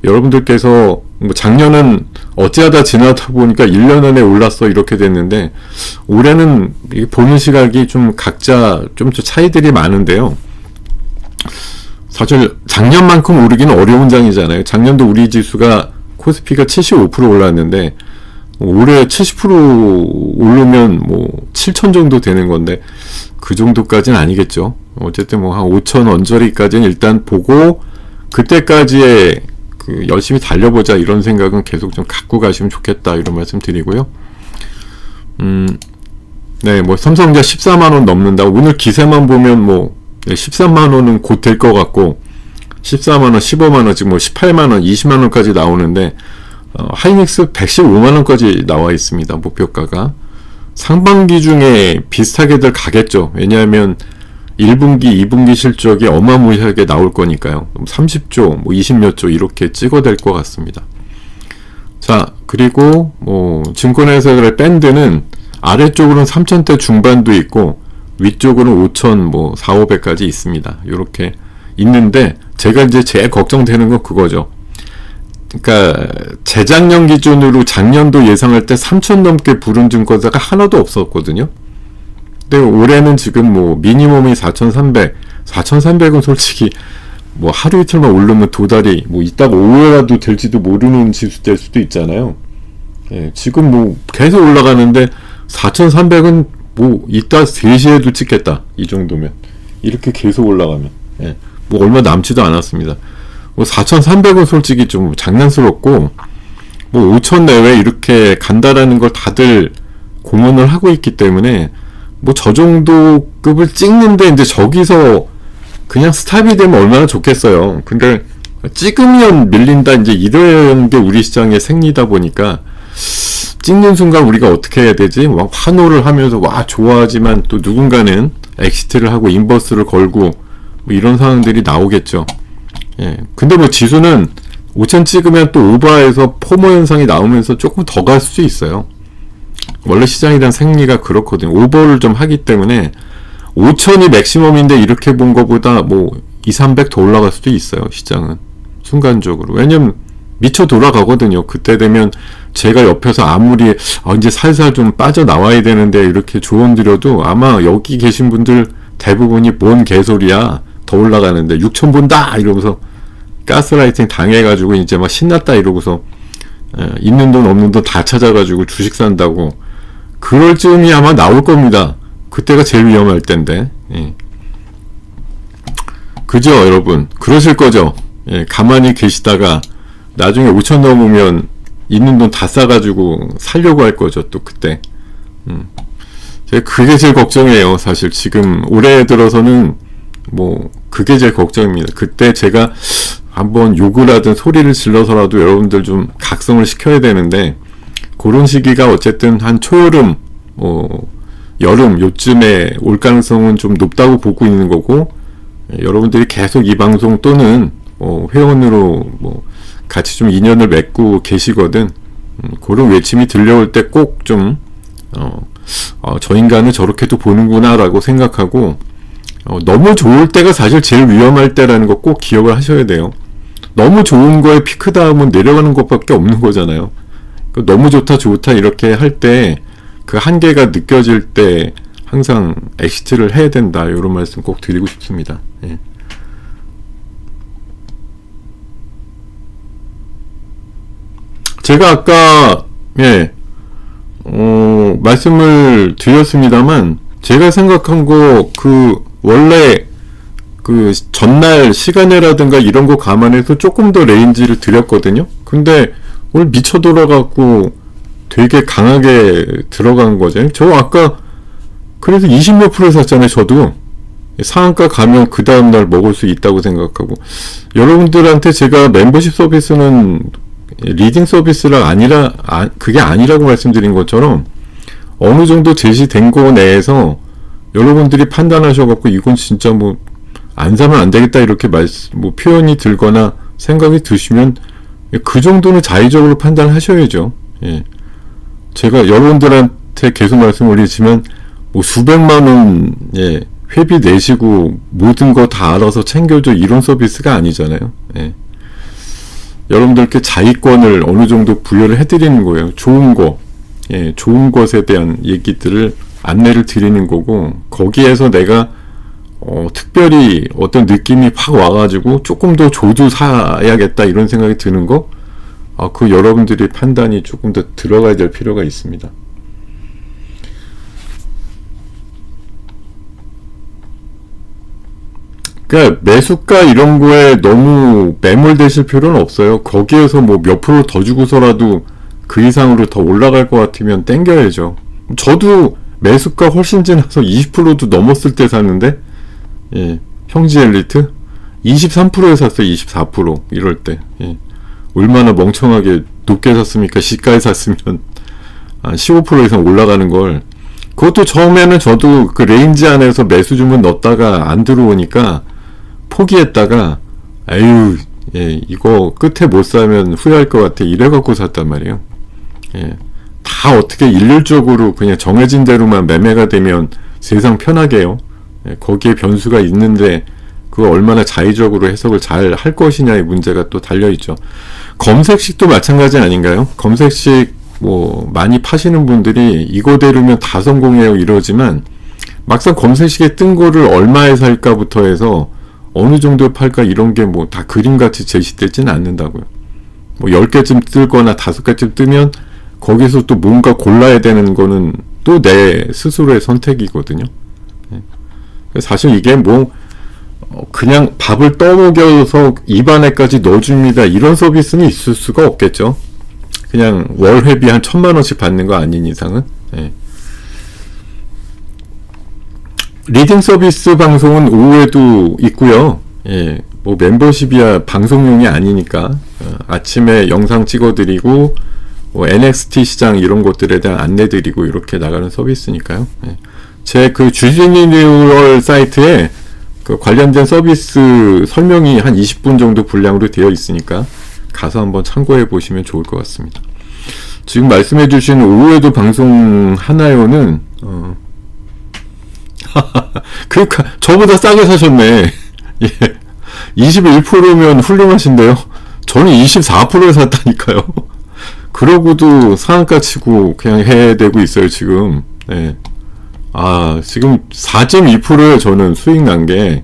여러분들께서 뭐 작년은 어찌하다 지나다 보니까 1년 안에 올랐어 이렇게 됐는데 올해는 보는 시각이 좀 각자 좀 차이들이 많은데요. 사실 작년만큼 오르기는 어려운 장이잖아요. 작년도 우리 지수가 코스피가 75% 올랐는데 올해 70% 오르면 뭐 7천 정도 되는 건데 그 정도까지는 아니겠죠. 어쨌든 뭐 한 5천 언저리까지는 일단 보고 그때까지의 그 열심히 달려보자 이런 생각은 계속 좀 갖고 가시면 좋겠다 이런 말씀 드리고요. 네, 뭐 삼성전자 14만원 넘는다고 오늘 기세만 보면 뭐 13만원은 곧 될 것 같고 14만원, 15만원, 지금 뭐 18만원, 20만원까지 나오는데 하이닉스 115만원까지 나와 있습니다. 목표가가 상반기 중에 비슷하게들 가겠죠. 왜냐하면 1분기, 2분기 실적이 어마무시하게 나올 거니까요. 30조, 뭐 20몇 조 이렇게 찍어댈 것 같습니다. 자, 그리고 뭐 증권회사들의 밴드는 아래쪽으로는 3,000대 중반도 있고 위쪽으로는 5,000, 뭐 4, 500까지 있습니다. 이렇게 있는데 제가 이제 제일 걱정되는 건 그거죠. 그러니까 재작년 기준으로 작년도 예상할 때 3,000 넘게 부른 증권사가 하나도 없었거든요. 근데 올해는 지금 뭐 미니멈이 4,300, 4,300은 솔직히 뭐 하루 이틀만 오르면 도달이 뭐 이따가 5회라도 될지도 모르는 지수 될 수도 있잖아요. 예, 지금 뭐 계속 올라가는데 4,300은 뭐 이따 3시에도 찍겠다 이 정도면 이렇게 계속 올라가면 예, 뭐 얼마 남지도 않았습니다. 뭐 4,300은 솔직히 좀 장난스럽고 뭐 5,000 내외 이렇게 간다라는 걸 다들 공언을 하고 있기 때문에 뭐 저 정도 급을 찍는데 이제 저기서 그냥 스탑이 되면 얼마나 좋겠어요. 근데 찍으면 밀린다 이제 이런 게 우리 시장의 생리다 보니까 찍는 순간 우리가 어떻게 해야 되지? 막 환호를 하면서 와 좋아하지만 또 누군가는 엑시트를 하고 인버스를 걸고 뭐 이런 상황들이 나오겠죠. 예. 근데 뭐 지수는 5,000 찍으면 또 오버해서 포모 현상이 나오면서 조금 더 갈 수 있어요. 원래 시장에 대한 생리가 그렇거든요. 오버를 좀 하기 때문에 5,000이 맥시멈인데 이렇게 본 것보다 뭐 2, 300 더 올라갈 수도 있어요. 시장은 순간적으로. 왜냐면 미쳐 돌아가거든요. 그때 되면 제가 옆에서 아무리 이제 살살 좀 빠져나와야 되는데 이렇게 조언 드려도 아마 여기 계신 분들 대부분이 뭔 개소리야 더 올라가는데 6,000 본다 이러면서 가스라이팅 당해가지고 이제 막 신났다 이러고서 있는 돈 없는 돈 다 찾아가지고 주식 산다고 그럴 즈음이 아마 나올 겁니다. 그때가 제일 위험할 텐데. 예. 그죠 여러분 그러실 거죠. 예, 가만히 계시다가 나중에 5,000 넘으면 있는 돈 다 싸가지고 살려고 할 거죠 또 그때. 그게 제일 걱정이에요. 사실 지금 올해 들어서는 뭐 그게 제일 걱정입니다. 그때 제가 한번 욕을 하든 소리를 질러서라도 여러분들 좀 각성을 시켜야 되는데 그런 시기가 어쨌든 한 초여름 여름 요쯤에 올 가능성은 좀 높다고 보고 있는 거고, 여러분들이 계속 이 방송 또는 회원으로 같이 좀 인연을 맺고 계시거든. 그런 외침이 들려올 때 꼭 좀 저 인간은 저렇게도 보는구나 라고 생각하고, 너무 좋을 때가 사실 제일 위험할 때라는 거 꼭 기억을 하셔야 돼요. 너무 좋은 거에 피크 다음은 내려가는 것밖에 없는 거잖아요. 너무 좋다 좋다 이렇게 할 때 그 한계가 느껴질 때 항상 엑시트를 해야 된다, 이런 말씀 꼭 드리고 싶습니다. 예. 제가 아까 말씀을 드렸습니다만, 제가 생각한 거 원래 전날 시간이라든가 이런 거 감안해서 조금 더 레인지를 드렸거든요. 근데 오늘 미쳐 돌아갖고 되게 강하게 들어간 거죠. 저 아까 그래서 20몇 프로 샀잖아요. 저도 상한가 가면 그 다음날 먹을 수 있다고 생각하고, 여러분들한테 제가 멤버십 서비스는 리딩 서비스라 그게 아니라고 말씀드린 것처럼 어느 정도 제시된 거 내에서 여러분들이 판단하셔갖고 이건 진짜 안 사면 안 되겠다 이렇게 표현이 들거나 생각이 드시면 그 정도는 자의적으로 판단하셔야죠. 예. 제가 여러분들한테 계속 말씀 올리지만 수백만원 회비 내시고 모든 거 다 알아서 챙겨줘 이런 서비스가 아니잖아요. 예. 여러분들께 자의권을 어느 정도 부여를 해드리는 거예요. 좋은 것에 대한 얘기들을 안내를 드리는 거고, 거기에서 내가 특별히 어떤 느낌이 확 와가지고 조금 더 조도 사야겠다 이런 생각이 드는 거, 그 여러분들의 판단이 조금 더 들어가야 될 필요가 있습니다. 그러니까 매수가 이런 거에 너무 매몰되실 필요는 없어요. 거기에서 몇 프로 더 주고서라도 그 이상으로 더 올라갈 것 같으면 땡겨야죠. 저도 매수가 훨씬 지나서 20%도 넘었을 때 샀는데, 형지 엘리트 23%에 샀어요. 24% 이럴 때. 얼마나 멍청하게 높게 샀습니까? 시가에 샀으면 한 15% 이상 올라가는 걸. 그것도 처음에는 저도 그 레인지 안에서 매수 주문 넣었다가 안 들어오니까 포기했다가 이거 끝에 못 사면 후회할 것 같아 이래갖고 샀단 말이에요. 다 어떻게 일률적으로 그냥 정해진 대로만 매매가 되면 세상 편하게요. 거기에 변수가 있는데 그거 얼마나 자의적으로 해석을 잘 할 것이냐의 문제가 또 달려있죠. 검색식도 마찬가지 아닌가요? 검색식 많이 파시는 분들이 이거대로면 다 성공해요 이러지만, 막상 검색식에 뜬 거를 얼마에 살까부터 해서 어느 정도에 팔까 이런 게 다 그림같이 제시되지는 않는다고요. 10개쯤 뜨거나 5개쯤 뜨면 거기서 또 뭔가 골라야 되는 거는 또 내 스스로의 선택이거든요. 사실 이게 그냥 밥을 떠먹여서 입안에까지 넣어줍니다 이런 서비스는 있을 수가 없겠죠. 그냥 월 회비 한 1000만원씩 받는 거 아닌 이상은. 리딩 서비스 방송은 오후에도 있고요. 멤버십이야 방송용이 아니니까 아침에 영상 찍어드리고 NXT 시장 이런 것들에 대한 안내드리고 이렇게 나가는 서비스니까요. 제 그 주진리뉴얼 사이트에 그 관련된 서비스 설명이 한 20분 정도 분량으로 되어 있으니까 가서 한번 참고해 보시면 좋을 것 같습니다. 지금 말씀해 주신 오후에도 방송 하나요는 그러니까 저보다 싸게 사셨네. 21%면 훌륭하신데요. 저는 24%에 샀다니까요. 그러고도 상한가 치고 그냥 해대고 있어요 지금. 지금 4.2%에 저는 수익 난 게,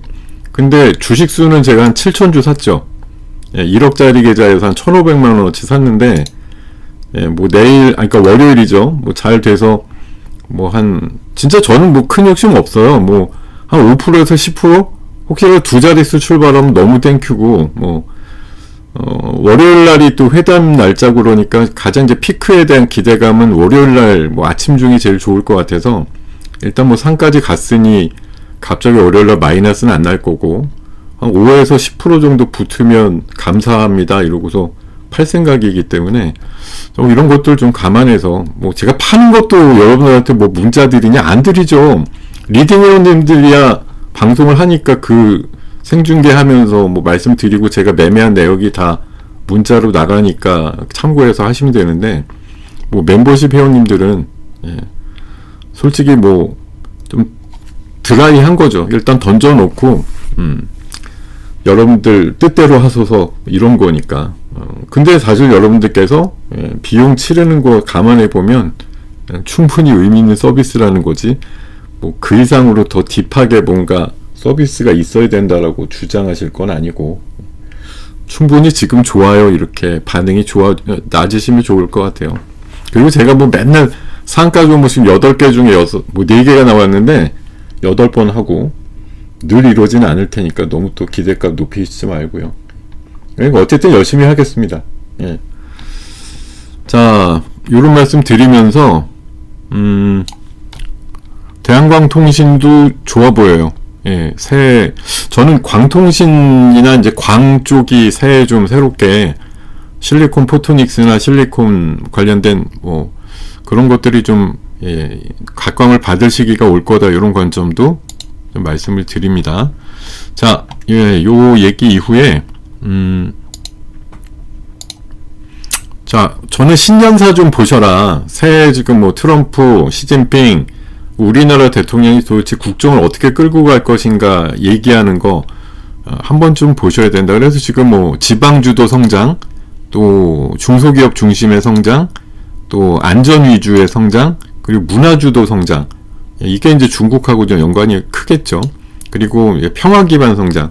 근데 주식 수는 제가 한 7,000주 샀죠. 1억짜리 계좌에서 한 1,500만원어치 샀는데, 내일, 그러니까 월요일이죠. 잘 돼서, 진짜 저는 큰 욕심 없어요. 한 5%에서 10%? 혹시 두 자릿수 출발하면 너무 땡큐고, 월요일 날이 또 회담 날짜고 그러니까 가장 이제 피크에 대한 기대감은 월요일 날 아침 중이 제일 좋을 것 같아서, 일단 상까지 갔으니 갑자기 월요일날 마이너스는 안 날 거고 한 5에서 10% 정도 붙으면 감사합니다 이러고서 팔 생각이기 때문에 좀 이런 것들 좀 감안해서 뭐 제가 파는 것도 여러분들한테 뭐 문자 드리냐 안 드리죠. 리딩 회원님들이야 방송을 하니까 그 생중계하면서 뭐 말씀드리고 제가 매매한 내역이 다 문자로 나가니까 참고해서 하시면 되는데 뭐 멤버십 회원님들은 솔직히 뭐 좀 드라이한 거죠. 일단 던져놓고 여러분들 뜻대로 하소서 이런 거니까. 근데 사실 여러분들께서 비용 치르는 거 감안해 보면 충분히 의미 있는 서비스라는 거지. 뭐 그 이상으로 더 딥하게 뭔가 서비스가 있어야 된다라고 주장하실 건 아니고 충분히 지금 좋아요 이렇게 반응이 낮으시면 좋을 것 같아요. 그리고 제가 뭐 맨날 상가 종목 지금 8개 중에 4개가 나왔는데 8번 하고 늘 이러지는 않을 테니까 너무 또 기대값 높이시지 말고요. 그러니까 어쨌든 열심히 하겠습니다. 예. 자, 요런 말씀 드리면서 대한광통신도 좋아 보여요. 예, 새해 저는 광통신이나 이제 광 쪽이 새해 좀 새롭게 실리콘 포토닉스나 실리콘 관련된 뭐 그런 것들이 좀 각광을 받을 시기가 올 거다 이런 관점도 좀 말씀을 드립니다. 자, 요 얘기 이후에 자, 저는 신년사 좀 보셔라. 새해 지금 뭐 트럼프, 시진핑 우리나라 대통령이 도대체 국정을 어떻게 끌고 갈 것인가 얘기하는 거 한 번쯤 보셔야 된다. 그래서 지금 뭐 지방주도 성장, 또 중소기업 중심의 성장, 또 안전 위주의 성장, 그리고 문화주도 성장. 이게 이제 중국하고 좀 연관이 크겠죠. 그리고 평화 기반 성장.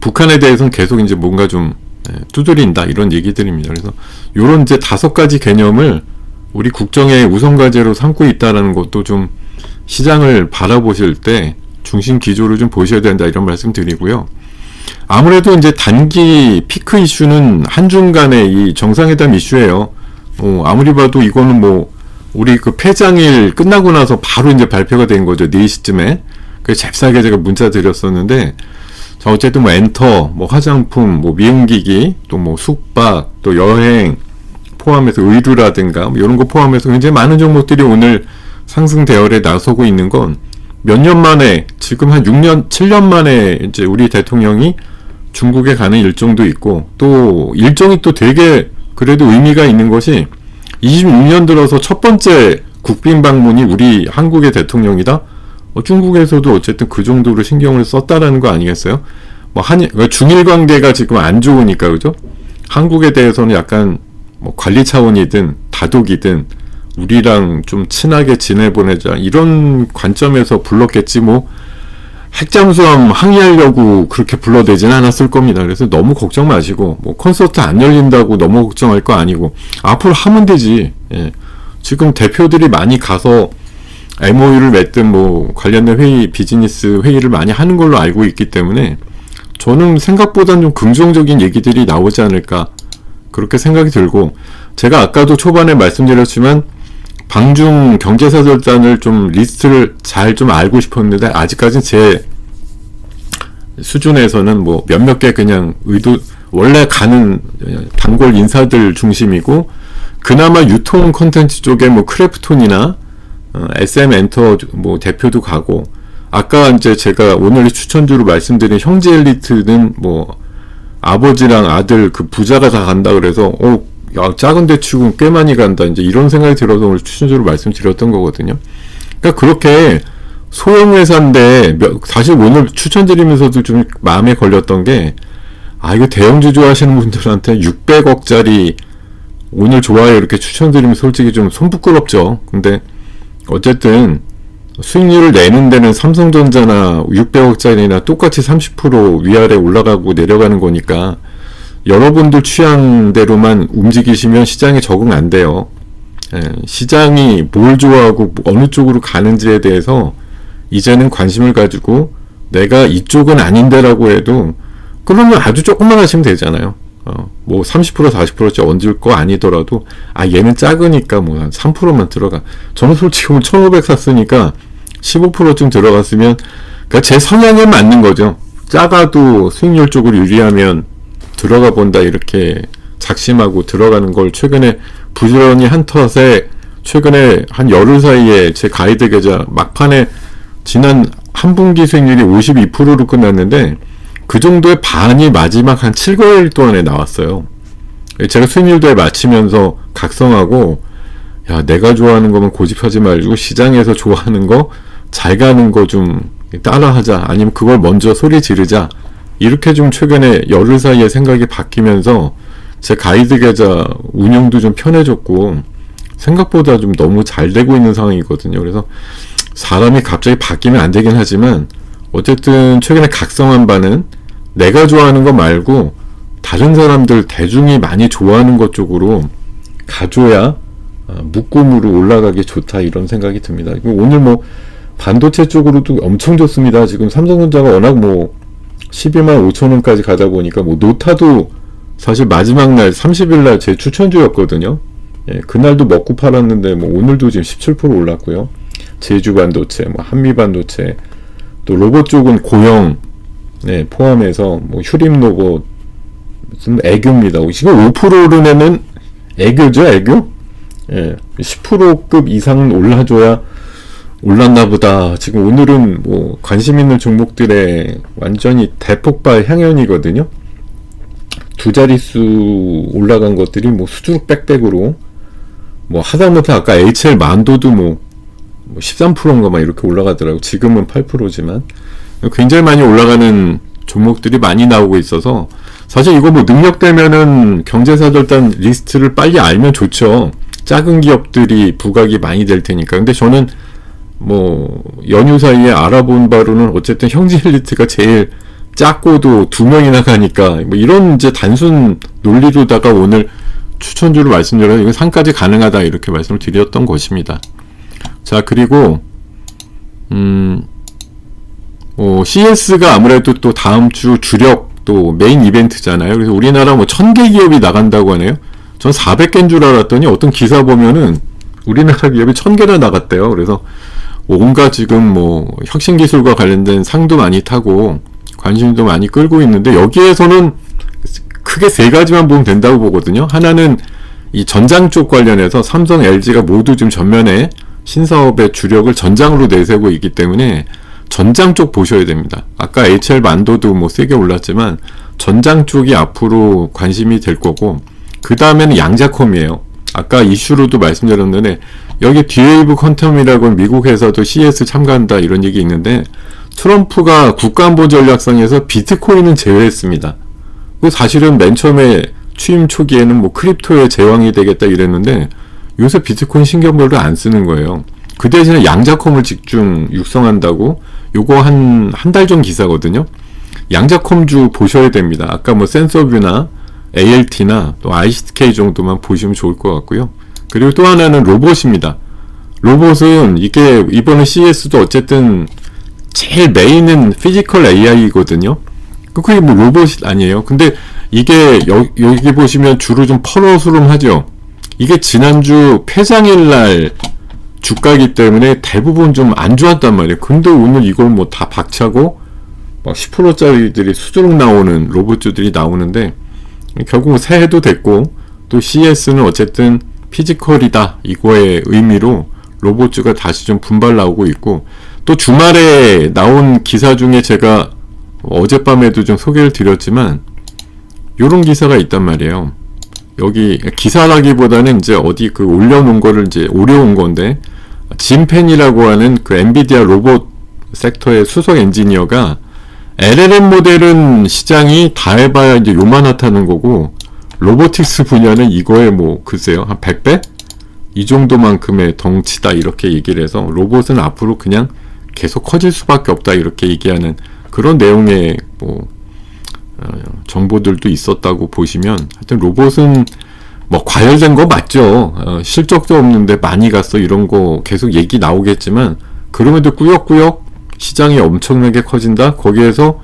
북한에 대해서는 계속 이제 뭔가 좀 두드린다 이런 얘기들입니다. 그래서 요런 이제 5가지 개념을 우리 국정의 우선 과제로 삼고 있다라는 것도 좀 시장을 바라보실 때 중심 기조를 좀 보셔야 된다 이런 말씀 드리고요. 아무래도 이제 단기 피크 이슈는 한중 간의 이 정상회담 이슈예요. 아무리 봐도 이거는 뭐 우리 그 폐장일 끝나고 나서 바로 이제 발표가 된 거죠. 4시쯤에. 그래서 잽싸게 제가 문자 드렸었는데 자, 어쨌든 뭐 엔터, 뭐 화장품, 뭐 미용기기, 또 뭐 숙박, 또 여행 포함해서 의류라든가 뭐 이런 거 포함해서 굉장히 많은 종목들이 오늘 상승 대열에 나서고 있는 건 몇 년 만에 지금 한 6년, 7년 만에 이제 우리 대통령이 중국에 가는 일정도 있고 또 일정이 또 되게 그래도 의미가 있는 것이 26년 들어서 첫 번째 국빈 방문이 우리 한국의 대통령이다. 중국에서도 어쨌든 그 정도로 신경을 썼다라는 거 아니겠어요? 뭐 중일 관계가 지금 안 좋으니까 그죠? 한국에 대해서는 약간 뭐 관리 차원이든 다독이든 우리랑 좀 친하게 지내보내자 이런 관점에서 불렀겠지 뭐 핵잠수함 항의하려고 그렇게 불러대진 않았을 겁니다. 그래서 너무 걱정 마시고 뭐 콘서트 안 열린다고 너무 걱정할 거 아니고 앞으로 하면 되지. 예. 지금 대표들이 많이 가서 MOU를 맺든 뭐 관련된 회의, 비즈니스 회의를 많이 하는 걸로 알고 있기 때문에 저는 생각보다는 좀 긍정적인 얘기들이 나오지 않을까 그렇게 생각이 들고 제가 아까도 초반에 말씀드렸지만 방중 경제사절단을 좀 리스트를 잘 좀 알고 싶었는데 아직까지는 제 수준에서는 뭐 몇몇 개 그냥 원래 가는 단골 인사들 중심이고 그나마 유통 콘텐츠 쪽에 뭐 크래프톤이나 SM 엔터 뭐 대표도 가고 아까 이제 제가 오늘 추천주로 말씀드린 형제 엘리트는 뭐 아버지랑 아들 그 부자가 다 간다 그래서 야 작은 대축은 꽤 많이 간다 이제 이런 생각이 들어서 오늘 추천주로 말씀드렸던 거거든요. 그러니까 그렇게 소형 회사인데 사실 오늘 추천드리면서도 좀 마음에 걸렸던 게 이거 대형주 좋아하시는 분들한테 600억짜리 오늘 좋아요 이렇게 추천드리면 솔직히 좀 손부끄럽죠. 근데 어쨌든 수익률을 내는 데는 삼성전자나 600억짜리나 똑같이 30% 위아래 올라가고 내려가는 거니까 여러분들 취향대로만 움직이시면 시장에 적응 안 돼요. 시장이 뭘 좋아하고 어느 쪽으로 가는지에 대해서 이제는 관심을 가지고 내가 이쪽은 아닌데라고 해도 그러면 아주 조금만 하시면 되잖아요. 뭐 30% 40%씩 얹을 거 아니더라도 얘는 작으니까 뭐 한 3%만 들어가. 저는 솔직히 오늘 1500 샀으니까 15%쯤 들어갔으면 그러니까 제 성향에 맞는 거죠. 작아도 수익률 쪽으로 유리하면 들어가 본다 이렇게 작심하고 들어가는 걸 최근에 부지런히 한 탓에 최근에 한 열흘 사이에 제 가이드 계좌 막판에 지난 한 분기 수익률이 52%로 끝났는데 그 정도의 반이 마지막 한 7개월 동안에 나왔어요. 제가 수익률도에 맞추면서 각성하고, 야, 내가 좋아하는 거면 고집하지 말고 시장에서 좋아하는 거 잘 가는 거 좀 따라하자, 아니면 그걸 먼저 소리 지르자, 이렇게 좀 최근에 열흘 사이에 생각이 바뀌면서 제 가이드 계좌 운영도 좀 편해졌고 생각보다 좀 너무 잘 되고 있는 상황이거든요. 그래서 사람이 갑자기 바뀌면 안 되긴 하지만 어쨌든 최근에 각성한 바는 내가 좋아하는 거 말고 다른 사람들, 대중이 많이 좋아하는 것 쪽으로 가줘야 묶음으로 올라가기 좋다, 이런 생각이 듭니다. 오늘 뭐 반도체 쪽으로도 엄청 좋습니다. 지금 삼성전자가 워낙 뭐 12만 5천 원까지 가다 보니까 뭐 노타도 사실 마지막 날 30일 날 제 추천주였거든요. 예, 그날도 먹고 팔았는데 뭐 오늘도 지금 17% 올랐고요. 제주 반도체, 뭐 한미 반도체, 또 로봇 쪽은 고영, 네, 포함해서 뭐 휴림 로봇, 무슨 애교입니다. 지금 5%는 애교죠, 애교? 예, 10%급 이상은 올라줘야 올랐나 보다. 지금 오늘은 뭐 관심 있는 종목들의 완전히 대폭발 향연이거든요. 두 자릿수 올라간 것들이 뭐 수두룩 빽빽으로, 뭐 하다못해 아까 HL 만도도 뭐 13%인가 막 이렇게 올라가더라고. 지금은 8%지만 굉장히 많이 올라가는 종목들이 많이 나오고 있어서, 사실 이거 뭐 능력되면은 경제사절단 리스트를 빨리 알면 좋죠. 작은 기업들이 부각이 많이 될 테니까. 근데 저는 뭐 연휴 사이에 알아본 바로는 어쨌든 형제일리트가 제일 작고도 2명이나 가니까 뭐 이런 이제 단순 논리로다가 오늘 추천주를 말씀드려서 이거 상까지 가능하다, 이렇게 말씀을 드렸던 것입니다. 자, 그리고 CS가 아무래도 또 다음 주 주력 또 메인 이벤트잖아요. 그래서 우리나라 뭐 1000개 기업이 나간다고 하네요. 전 400개인 줄 알았더니 어떤 기사 보면은 우리나라 기업이 1000개나 나갔대요. 그래서 온갖 지금 뭐 혁신기술과 관련된 상도 많이 타고 관심도 많이 끌고 있는데, 여기에서는 크게 세 가지만 보면 된다고 보거든요. 하나는 이 전장 쪽 관련해서 삼성, LG가 모두 지금 전면에 신사업의 주력을 전장으로 내세우고 있기 때문에 전장 쪽 보셔야 됩니다. 아까 HL 만도도 뭐 세게 올랐지만 전장 쪽이 앞으로 관심이 될 거고, 그 다음에는 양자컴이에요. 아까 이슈로도 말씀드렸는데 여기 디웨이브 퀀텀이라고 미국에서도 CS 참가한다, 이런 얘기 있는데 트럼프가 국가안보전략상에서 비트코인은 제외했습니다. 사실은 맨 처음에 취임 초기에는 뭐 크립토의 제왕이 되겠다 이랬는데 요새 비트코인 신경별로 안 쓰는 거예요. 그 대신에 양자컴을 집중 육성한다고, 요거 한 달 전 기사거든요. 양자컴주 보셔야 됩니다. 아까 뭐 센서뷰나 ALT나 또 ICK 정도만 보시면 좋을 것 같고요. 그리고 또 하나는 로봇입니다. 로봇은 이게 이번에 CES도 어쨌든 제일 메인은 피지컬 AI거든요. 그게 뭐 로봇이 아니에요. 근데 이게 여기 보시면 주로 좀 펄어수름하죠. 이게 지난주 폐장일날 주가이기 때문에 대부분 좀 안 좋았단 말이에요. 근데 오늘 이걸 뭐 다 박차고 막 10%짜리들이 수두룩 나오는 로봇주들이 나오는데, 결국 새해도 됐고 또 CS는 어쨌든 피지컬이다, 이거의 의미로 로봇주가 다시 좀 분발 나오고 있고, 또 주말에 나온 기사 중에 제가 어젯밤에도 좀 소개를 드렸지만 요런 기사가 있단 말이에요. 여기 기사라기보다는 이제 어디 그 올려놓은 거를 이제 오려온 건데, 짐펜이라고 하는 그 엔비디아 로봇 섹터의 수석 엔지니어가 LLM 모델은 시장이 다 해봐야 이제 요만하다는 거고, 로보틱스 분야는 이거에 뭐 글쎄요 한 100배? 이 정도만큼의 덩치다, 이렇게 얘기를 해서 로봇은 앞으로 그냥 계속 커질 수밖에 없다, 이렇게 얘기하는 그런 내용의 뭐 정보들도 있었다고 보시면, 하여튼 로봇은 뭐 과열된 거 맞죠. 실적도 없는데 많이 갔어, 이런 거 계속 얘기 나오겠지만 그럼에도 꾸역꾸역 시장이 엄청나게 커진다, 거기에서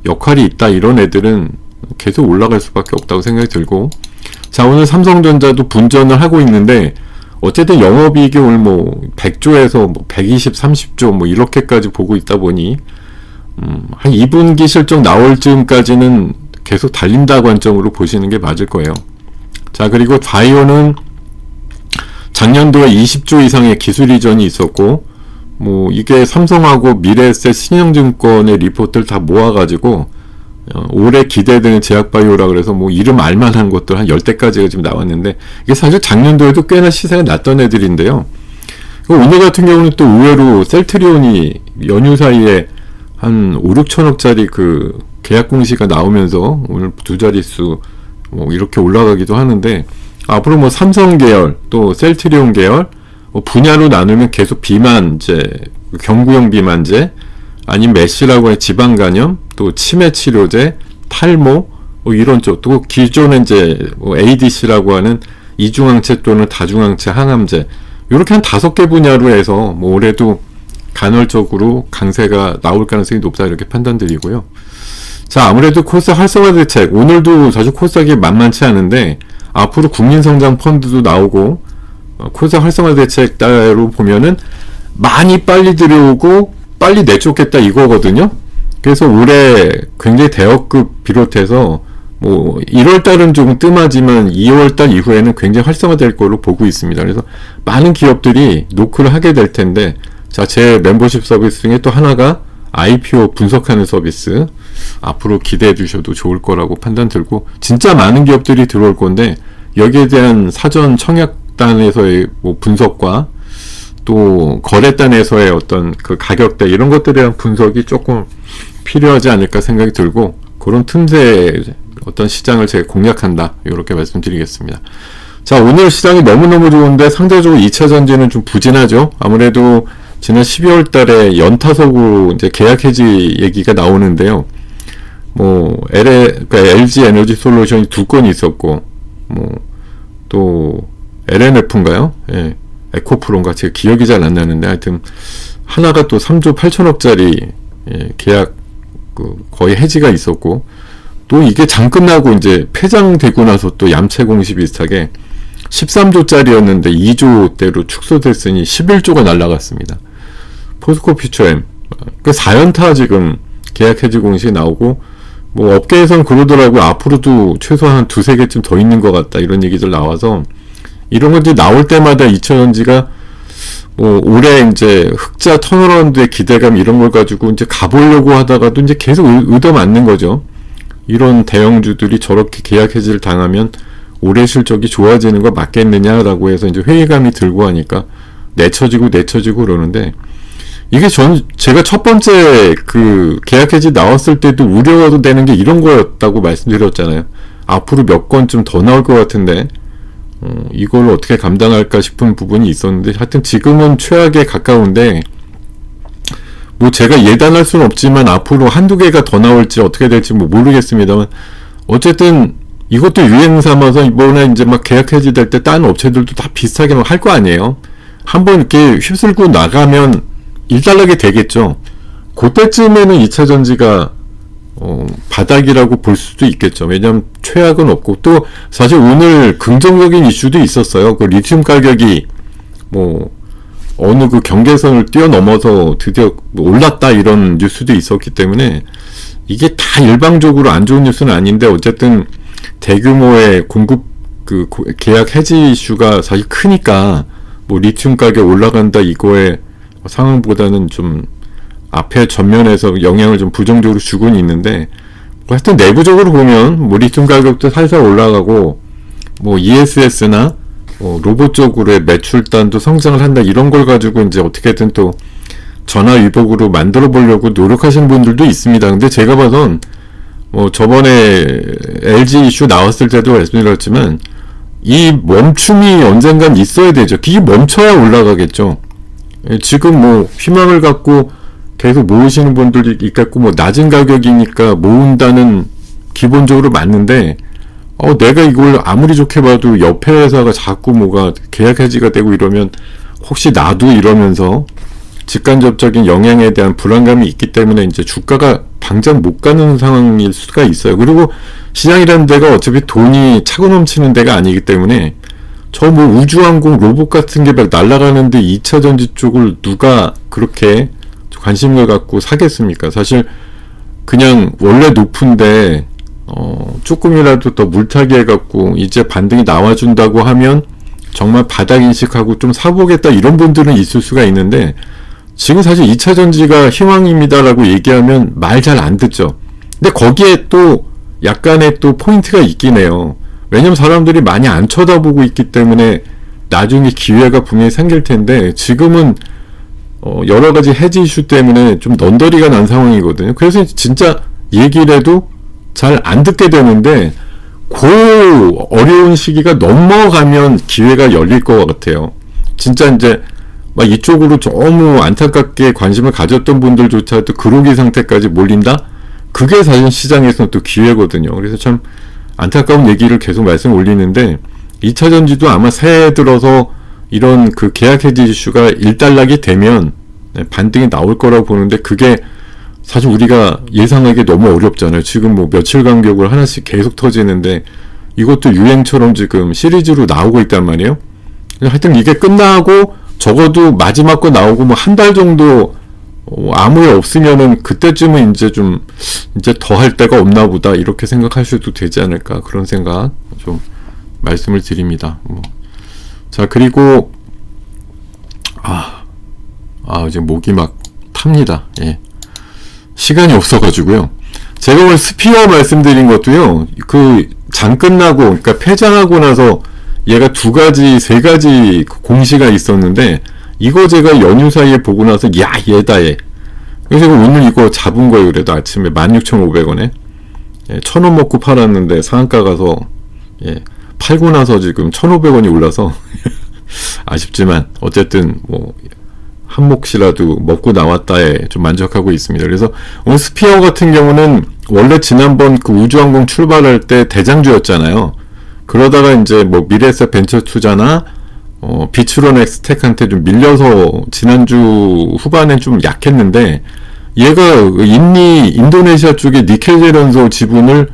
역할이 있다, 이런 애들은 계속 올라갈 수밖에 없다고 생각이 들고, 자, 오늘 삼성전자도 분전을 하고 있는데 어쨌든 영업이익이 오늘 뭐 100조에서 뭐 120, 30조 뭐 이렇게까지 보고 있다 보니 한 2분기 실적 나올 즈음까지는 계속 달린다 관점으로 보시는 게 맞을 거예요. 자, 그리고 바이오는 작년도에 20조 이상의 기술 이전이 있었고, 뭐 이게 삼성하고 미래에셋 신영증권의 리포트를 다 모아가지고 올해 기대되는 제약바이오라 그래서 뭐 이름 알만한 것들 한 10대까지가 지금 나왔는데, 이게 사실 작년도에도 꽤나 시세가 났던 애들인데요. 오늘 같은 경우는 또 의외로 셀트리온이 연휴 사이에 한 5, 6천억짜리 그 계약 공시가 나오면서 오늘 두 자릿수 뭐 이렇게 올라가기도 하는데, 앞으로 뭐 삼성 계열 또 셀트리온 계열 뭐 분야로 나누면 계속 비만제, 경구용 비만제, 아니면 메시라고 하는 지방간염, 또 치매 치료제, 탈모 뭐 이런 쪽, 또 기존에 이제 뭐 ADC라고 하는 이중항체 또는 다중항체 항암제, 이렇게 한 5개 분야로 해서 뭐 올해도 간헐적으로 강세가 나올 가능성이 높다, 이렇게 판단드리고요. 자, 아무래도 코스닥 활성화 대책, 오늘도 사실 코스닥이 만만치 않은데 앞으로 국민성장 펀드도 나오고 코스닥 활성화 대책 따로 보면은 많이 빨리 들여오고 빨리 내쫓겠다 이거거든요. 그래서 올해 굉장히 대여급 비롯해서 뭐 1월달은 조금 뜸하지만 2월달 이후에는 굉장히 활성화될 걸로 보고 있습니다. 그래서 많은 기업들이 노크를 하게 될 텐데, 자, 제 멤버십 서비스 중에 또 하나가 IPO 분석하는 서비스, 앞으로 기대해 주셔도 좋을 거라고 판단 들고, 진짜 많은 기업들이 들어올 건데 여기에 대한 사전 청약단에서의 뭐 분석과 또 거래단에서의 어떤 그 가격대 이런 것들에 대한 분석이 조금 필요하지 않을까 생각이 들고, 그런 틈새에 어떤 시장을 제가 공략한다, 이렇게 말씀드리겠습니다. 자, 오늘 시장이 너무너무 좋은데 상대적으로 2차 전지는 좀 부진하죠. 아무래도 지난 12월 달에 연타석으로 이제 계약 해지 얘기가 나오는데요. 뭐 그러니까 LG 에너지 솔루션이 2건이 있었고, 뭐 또 LNF인가요? 예. 에코프로인가, 제가 기억이 잘 안 나는데 하여튼 하나가 또 3조 8천억짜리 계약 거의 해지가 있었고, 또 이게 장 끝나고 이제 폐장되고 나서 또 얌체 공시 비슷하게 13조짜리였는데 2조대로 축소됐으니 11조가 날라갔습니다. 포스코 퓨처엠 그 4연타 지금 계약 해지 공시 나오고, 뭐 업계에선 그러더라고요. 앞으로도 최소한 2-3개쯤 더 있는 것 같다, 이런 얘기들 나와서, 이런 것들이 나올 때마다 2차전지가 뭐 올해 이제 흑자 턴어라운드의 기대감 이런 걸 가지고 이제 가보려고 하다가도 이제 계속 얻어맞는 거죠. 이런 대형주들이 저렇게 계약 해지를 당하면 올해 실적이 좋아지는 거 맞겠느냐라고 해서 이제 회의감이 들고 하니까 내쳐지고 그러는데, 이게 제가 첫 번째 그 계약 해지 나왔을 때도 우려도 되는 게 이런 거였다고 말씀드렸잖아요. 앞으로 몇 건쯤 더 나올 것 같은데 이걸 어떻게 감당할까 싶은 부분이 있었는데, 하여튼 지금은 최악에 가까운데, 뭐 제가 예단할 수는 없지만 앞으로 1-2개가 더 나올지 어떻게 될지 뭐 모르겠습니다만, 어쨌든 이것도 유행 삼아서 이번에 이제 막 계약 해지될 때 다른 업체들도 다 비슷하게 막 할 거 아니에요. 한번 이렇게 휩쓸고 나가면 일단락이 되겠죠. 그때쯤에는 2차 전지가 바닥이라고 볼 수도 있겠죠. 왜냐하면 최악은 없고, 또 사실 오늘 긍정적인 이슈도 있었어요. 그 리튬 가격이 뭐 어느 그 경계선을 뛰어넘어서 드디어 올랐다, 이런 뉴스도 있었기 때문에 이게 다 일방적으로 안 좋은 뉴스는 아닌데, 어쨌든 대규모의 공급 그 계약 해지 이슈가 사실 크니까 뭐 리튬 가격 올라간다 이거에 상황보다는 좀 앞에 전면에서 영향을 좀 부정적으로 주고는 있는데, 하여튼 내부적으로 보면 뭐 리튬 가격도 살살 올라가고, 뭐 ESS나 로봇 쪽으로의 매출단도 성장을 한다, 이런 걸 가지고 이제 어떻게든 또 전화위복으로 만들어 보려고 노력하시는 분들도 있습니다. 근데 제가 봐선 저번에 LG 이슈 나왔을 때도 말씀드렸지만 이 멈춤이 언젠간 있어야 되죠. 이게 멈춰야 올라가겠죠. 지금 뭐 희망을 갖고 계속 모으시는 분들이 있겠고, 뭐 낮은 가격이니까 모은다는 기본적으로 맞는데, 내가 이걸 아무리 좋게 봐도 옆에 회사가 자꾸 뭐가 계약 해지가 되고 이러면 혹시 나도 이러면서 직간접적인 영향에 대한 불안감이 있기 때문에 이제 주가가 당장 못 가는 상황일 수가 있어요. 그리고 시장이라는 데가 어차피 돈이 차고 넘치는 데가 아니기 때문에 저 뭐 우주항공 로봇 같은 게 막 날아가는데 2차 전지 쪽을 누가 그렇게 관심을 갖고 사겠습니까? 사실 그냥 원래 높은데 조금이라도 더 물타기 해갖고 이제 반등이 나와준다고 하면 정말 바닥 인식하고 좀 사보겠다 이런 분들은 있을 수가 있는데, 지금 사실 2차 전지가 희망입니다라고 얘기하면 말 잘 안 듣죠. 근데 거기에 또 약간의 또 포인트가 있긴 해요. 왜냐면 사람들이 많이 안 쳐다보고 있기 때문에 나중에 기회가 분명히 생길 텐데, 지금은 여러 가지 해지 이슈 때문에 좀 넌더리가 난 상황이거든요. 그래서 진짜 얘기를 해도 잘 안 듣게 되는데, 그 어려운 시기가 넘어가면 기회가 열릴 것 같아요. 진짜 이제 막 이쪽으로 너무 안타깝게 관심을 가졌던 분들조차도 그로기 상태까지 몰린다? 그게 사실 시장에서는 또 기회거든요. 그래서 참 안타까운 얘기를 계속 말씀 올리는데, 2차 전지도 아마 새해 들어서 이런 그 계약 해지 이슈가 일단락이 되면 반등이 나올 거라고 보는데, 그게 사실 우리가 예상하기 너무 어렵잖아요. 지금 뭐 며칠 간격으로 하나씩 계속 터지는데, 이것도 유행처럼 지금 시리즈로 나오고 있단 말이에요. 하여튼 이게 끝나고 적어도 마지막 거 나오고 뭐 한 달 정도 아무 일 없으면은 그때쯤은 이제 좀 이제 더 할 데가 없나 보다 이렇게 생각하셔도 되지 않을까, 그런 생각 좀 말씀을 드립니다. 자, 그리고 이제 목이 막 탑니다. 예. 시간이 없어가지고요. 제가 오늘 스피어 말씀드린 것도요, 그 장 끝나고, 그러니까 폐장하고 나서 얘가 2가지, 3가지 공시가 있었는데, 이거 제가 연휴 사이에 보고 나서, 야, 얘다, 얘. 그래서 오늘 이거 잡은 거예요. 그래도 아침에 16,500원에. 예, 1,000원 먹고 팔았는데, 상한가 가서, 예, 팔고 나서 지금 1,500원이 올라서, 아쉽지만, 어쨌든, 뭐, 한 몫이라도 먹고 나왔다에 좀 만족하고 있습니다. 그래서 오늘 스피어 같은 경우는 원래 지난번 그 우주항공 출발할 때 대장주였잖아요. 그러다가 이제 뭐 미래에셋 벤처 투자나 비츠로넥 스택한테 좀 밀려서 지난주 후반엔 좀 약했는데, 얘가 인도네시아 쪽에 니켈 제련소 지분을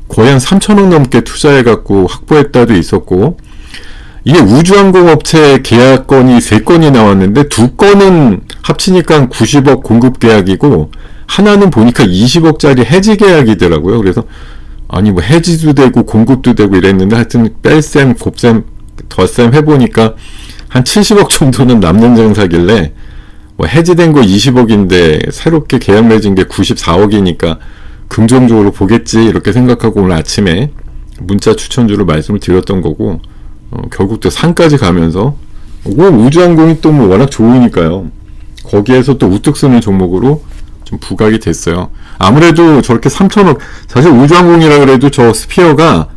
거의 한 3천억 넘게 투자해갖고 확보했다도 있었고, 이게 우주항공업체 계약건이 3건이 나왔는데 2건은 합치니까 한 90억 공급 계약이고, 하나는 보니까 20억짜리 해지 계약이더라고요. 그래서 아니 뭐 해지도 되고 공급도 되고 이랬는데, 하여튼 뺄셈 곱셈 덧셈 해보니까 한 70억 정도는 남는 장사길래, 뭐 해지된 거 20억인데 새롭게 계약 맺은 게 94억이니까 긍정적으로 보겠지 이렇게 생각하고 오늘 아침에 문자 추천주로 말씀을 드렸던 거고, 결국 또 산까지 가면서, 우주항공이 또 뭐 워낙 좋으니까요. 거기에서 또 우뚝 서는 종목으로 좀 부각이 됐어요. 아무래도 저렇게 3천억, 사실 우주항공이라 그래도 저 스피어가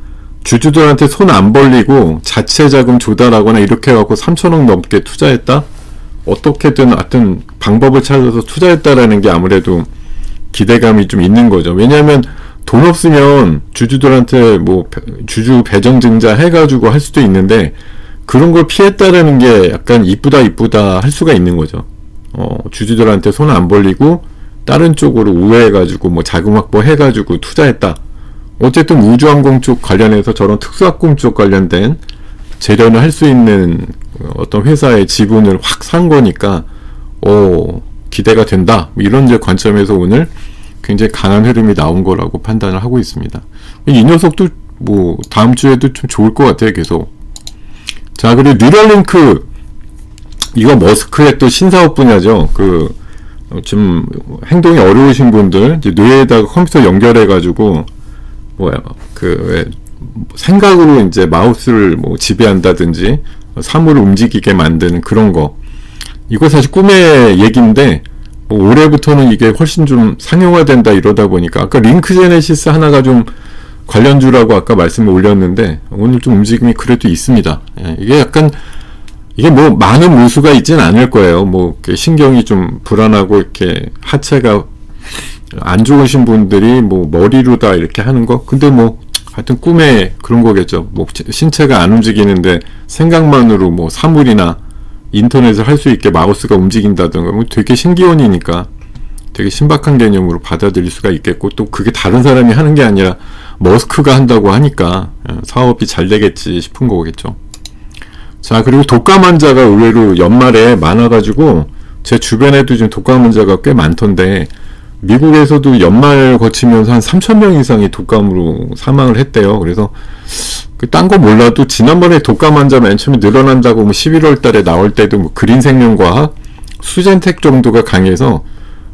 주주들한테 손 안 벌리고 자체 자금 조달하거나 이렇게 해갖고 3천억 넘게 투자했다? 어떻게든 하여튼 방법을 찾아서 투자했다라는 게 아무래도 기대감이 좀 있는 거죠. 왜냐하면 돈 없으면 주주들한테 뭐 주주 배정 증자 해가지고 할 수도 있는데, 그런 걸 피했다라는 게 약간 이쁘다 할 수가 있는 거죠. 주주들한테 손 안 벌리고 다른 쪽으로 우회해가지고 뭐 자금 확보 해가지고 투자했다. 어쨌든 우주항공 쪽 관련해서 저런 특수학공 쪽 관련된 재련을 할 수 있는 어떤 회사의 지분을 확 산 거니까 기대가 된다, 이런 이제 관점에서 오늘 굉장히 강한 흐름이 나온 거라고 판단을 하고 있습니다. 이 녀석도 뭐 다음 주에도 좀 좋을 것 같아요, 계속. 자, 그리고 뉴럴링크, 이거 머스크의 또 신사업 분야죠. 좀 행동이 어려우신 분들, 이제 뇌에다가 컴퓨터 연결해가지고 생각으로 이제 마우스를 뭐 지배한다든지 사물을 움직이게 만드는 그런 거. 이거 사실 꿈의 얘기인데, 뭐 올해부터는 이게 훨씬 좀 상용화된다 이러다 보니까, 아까 링크제네시스 하나가 좀 관련주라고 아까 말씀을 올렸는데, 오늘 좀 움직임이 그래도 있습니다. 예, 이게 뭐 많은 무수가 있진 않을 거예요. 뭐 신경이 좀 불안하고 이렇게 하체가 안 좋으신 분들이 뭐 머리로 다 이렇게 하는 거. 근데 뭐 하여튼 꿈에 그런 거겠죠. 뭐 신체가 안 움직이는데 생각만으로 뭐 사물이나 인터넷을 할 수 있게 마우스가 움직인다든가, 뭐 되게 신기원이니까 되게 신박한 개념으로 받아들일 수가 있겠고, 또 그게 다른 사람이 하는 게 아니라 머스크가 한다고 하니까 사업이 잘 되겠지 싶은 거겠죠. 자, 그리고 독감 환자가 의외로 연말에 많아가지고 제 주변에도 지금 독감 환자가 꽤 많던데, 미국에서도 연말 거치면서 한 3,000명 이상이 독감으로 사망을 했대요. 그래서 딴 거 몰라도 지난번에 독감 환자 맨 처음에 늘어난다고 뭐 11월 달에 나올 때도 뭐 그린생명과학, 수젠텍 정도가 강해서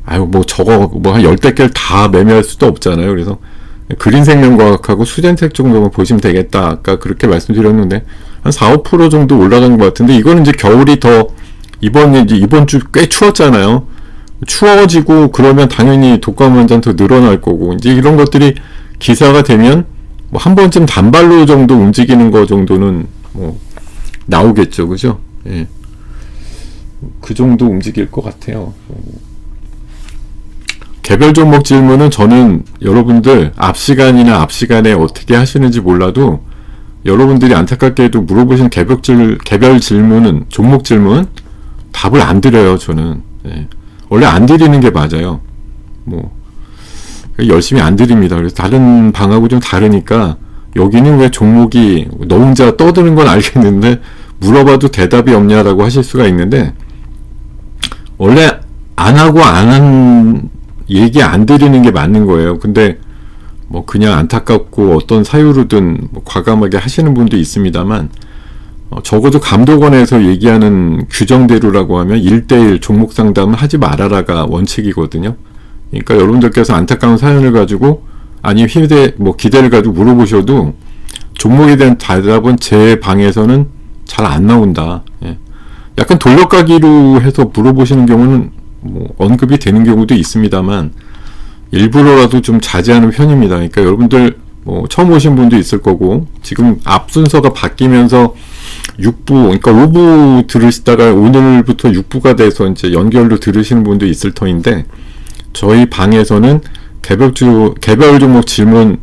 아유 뭐 저거 뭐 한 10대 개를 다 매매할 수도 없잖아요. 그래서 그린생명과학하고 수젠텍 정도만 보시면 되겠다. 아까 그렇게 말씀드렸는데 한 4, 5% 정도 올라간 것 같은데 이거는 이제 겨울이 더 이번 주 꽤 추웠잖아요. 추워지고 그러면 당연히 독감 환자는 더 늘어날 거고 이제 이런 것들이 기사가 되면 뭐 한 번쯤 단발로 정도 움직이는 거 정도는 뭐 나오겠죠, 그죠? 예. 그 정도 움직일 것 같아요. 개별 종목 질문은 저는 여러분들 앞 시간에 어떻게 하시는지 몰라도 여러분들이 안타깝게도 물어보신 개별 질문은 종목 질문 답을 안 드려요, 저는. 예. 원래 안 드리는 게 맞아요. 뭐 열심히 안 드립니다. 그래서 다른 방하고 좀 다르니까 여기는 왜 종목이 너 혼자 떠드는 건 알겠는데 물어봐도 대답이 없냐라고 하실 수가 있는데 원래 안 하고 안 한 얘기 안 드리는 게 맞는 거예요. 근데 뭐 그냥 안타깝고 어떤 사유로든 뭐 과감하게 하시는 분도 있습니다만 적어도 감독원에서 얘기하는 규정대로라고 하면 1대1 종목 상담을 하지 말아라가 원칙이거든요. 그러니까 여러분들께서 안타까운 사연을 가지고 아니 기대를 가지고 물어보셔도 종목에 대한 대답은 제 방에서는 잘 안 나온다. 예. 약간 돌려가기로 해서 물어보시는 경우는 뭐 언급이 되는 경우도 있습니다만 일부러라도 좀 자제하는 편입니다. 그러니까 여러분들 뭐 처음 오신 분도 있을 거고 지금 앞 순서가 바뀌면서 6부, 그러니까 5부 들으시다가 오늘부터 6부가 돼서 이제 연결로 들으시는 분도 있을 터인데 저희 방에서는 개별 종목 질문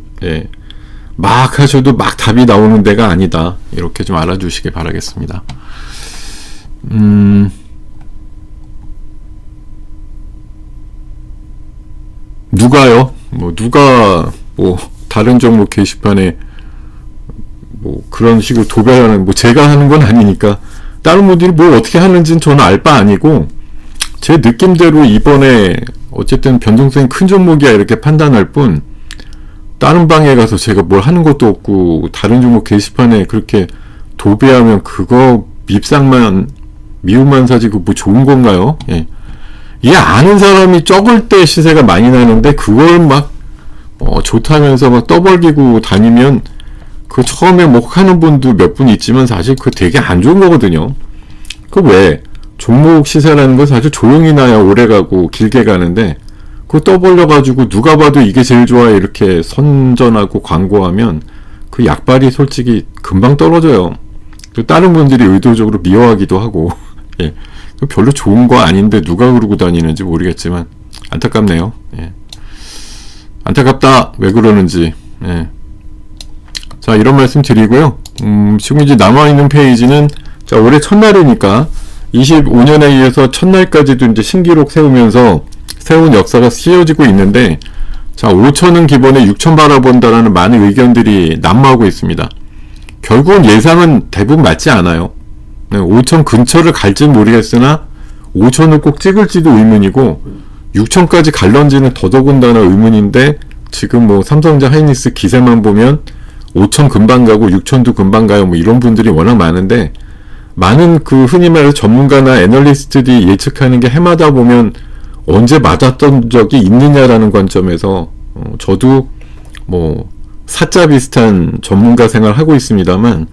막 하셔도 막 답이 나오는 데가 아니다. 이렇게 좀 알아주시기 바라겠습니다. 누가 다른 종목 게시판에 뭐 그런 식으로 도배하는 제가 하는 건 아니니까 다른 분들이 뭘 어떻게 하는지는 저는 알 바 아니고 제 느낌대로 이번에 어쨌든 변동성이 큰 종목이야 이렇게 판단할 뿐 다른 방에 가서 제가 뭘 하는 것도 없고 다른 종목 게시판에 그렇게 도배하면 그거 미움만 사지고 뭐 좋은 건가요? 예. 이게 아는 사람이 적을 때 시세가 많이 나는데 그걸 막 좋다면서 막 떠벌기고 다니면 그 처음에 하는 분도 몇 분 있지만 사실 그거 되게 안 좋은 거거든요. 그 왜 종목 시세라는 건 사실 조용히 나야 오래 가고 길게 가는데 그거 떠벌려가지고 누가 봐도 이게 제일 좋아 이렇게 선전하고 광고하면 그 약발이 솔직히 금방 떨어져요. 또 다른 분들이 의도적으로 미워하기도 하고 예. 별로 좋은 거 아닌데 누가 그러고 다니는지 모르겠지만 안타깝네요. 예. 안타깝다. 왜 그러는지. 예. 자, 이런 말씀 드리고요. 지금 이제 남아있는 페이지는 자, 올해 첫날이니까 25년에 이어서 첫날까지도 이제 신기록 세우면서 세운 역사가 씌워지고 있는데 자, 5천은 기본에 6천 바라본다라는 많은 의견들이 난무하고 있습니다. 결국은 예상은 대부분 맞지 않아요. 5천 근처를 갈지는 모르겠으나 5천을 꼭 찍을지도 의문이고 6천까지 갈런지는 더더군다나 의문인데 지금 뭐 삼성전자 하이닉스 기세만 보면 5천 금방 가고 6천도 금방 가요. 뭐 이런 분들이 워낙 많은데 많은 그 흔히 말해서 전문가나 애널리스트들이 예측하는 게 해마다 보면 언제 맞았던 적이 있느냐라는 관점에서 저도 뭐 사자 비슷한 전문가 생활을 하고 있습니다만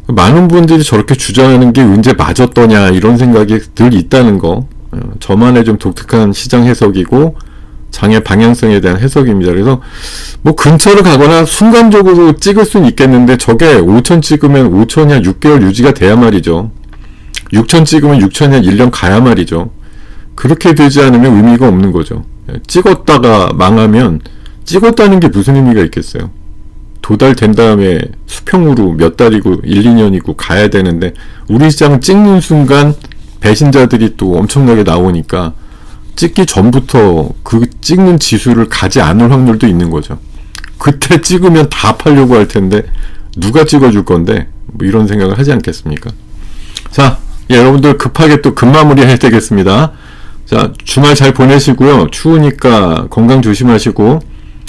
많은 분들이 저렇게 주장하는 게 언제 맞았더냐 이런 생각이 늘 있다는 거 저만의 좀 독특한 시장 해석이고 장의 방향성에 대한 해석입니다. 그래서 뭐 근처를 가거나 순간적으로 찍을 수는 있겠는데 저게 5천 찍으면 5천이 한 6개월 유지가 돼야 말이죠. 6천 찍으면 6천이 한 1년 가야 말이죠. 그렇게 되지 않으면 의미가 없는 거죠. 찍었다가 망하면 찍었다는 게 무슨 의미가 있겠어요. 도달된 다음에 수평으로 몇 달이고 1, 2년이고 가야 되는데 우리 시장은 찍는 순간 배신자들이 또 엄청나게 나오니까 찍기 전부터 그 찍는 지수를 가지 않을 확률도 있는 거죠. 그때 찍으면 다 팔려고 할 텐데 누가 찍어줄 건데 뭐 이런 생각을 하지 않겠습니까? 자, 여러분들 급하게 또 급마무리 해야 되겠습니다. 자, 주말 잘 보내시고요. 추우니까 건강 조심하시고,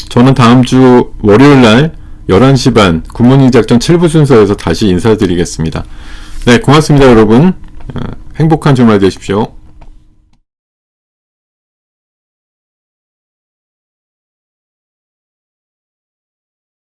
저는 다음 주 월요일 날 11시 반 굿모닝 작전 7부 순서에서 다시 인사드리겠습니다. 네, 고맙습니다, 여러분. 행복한 주말 되십시오.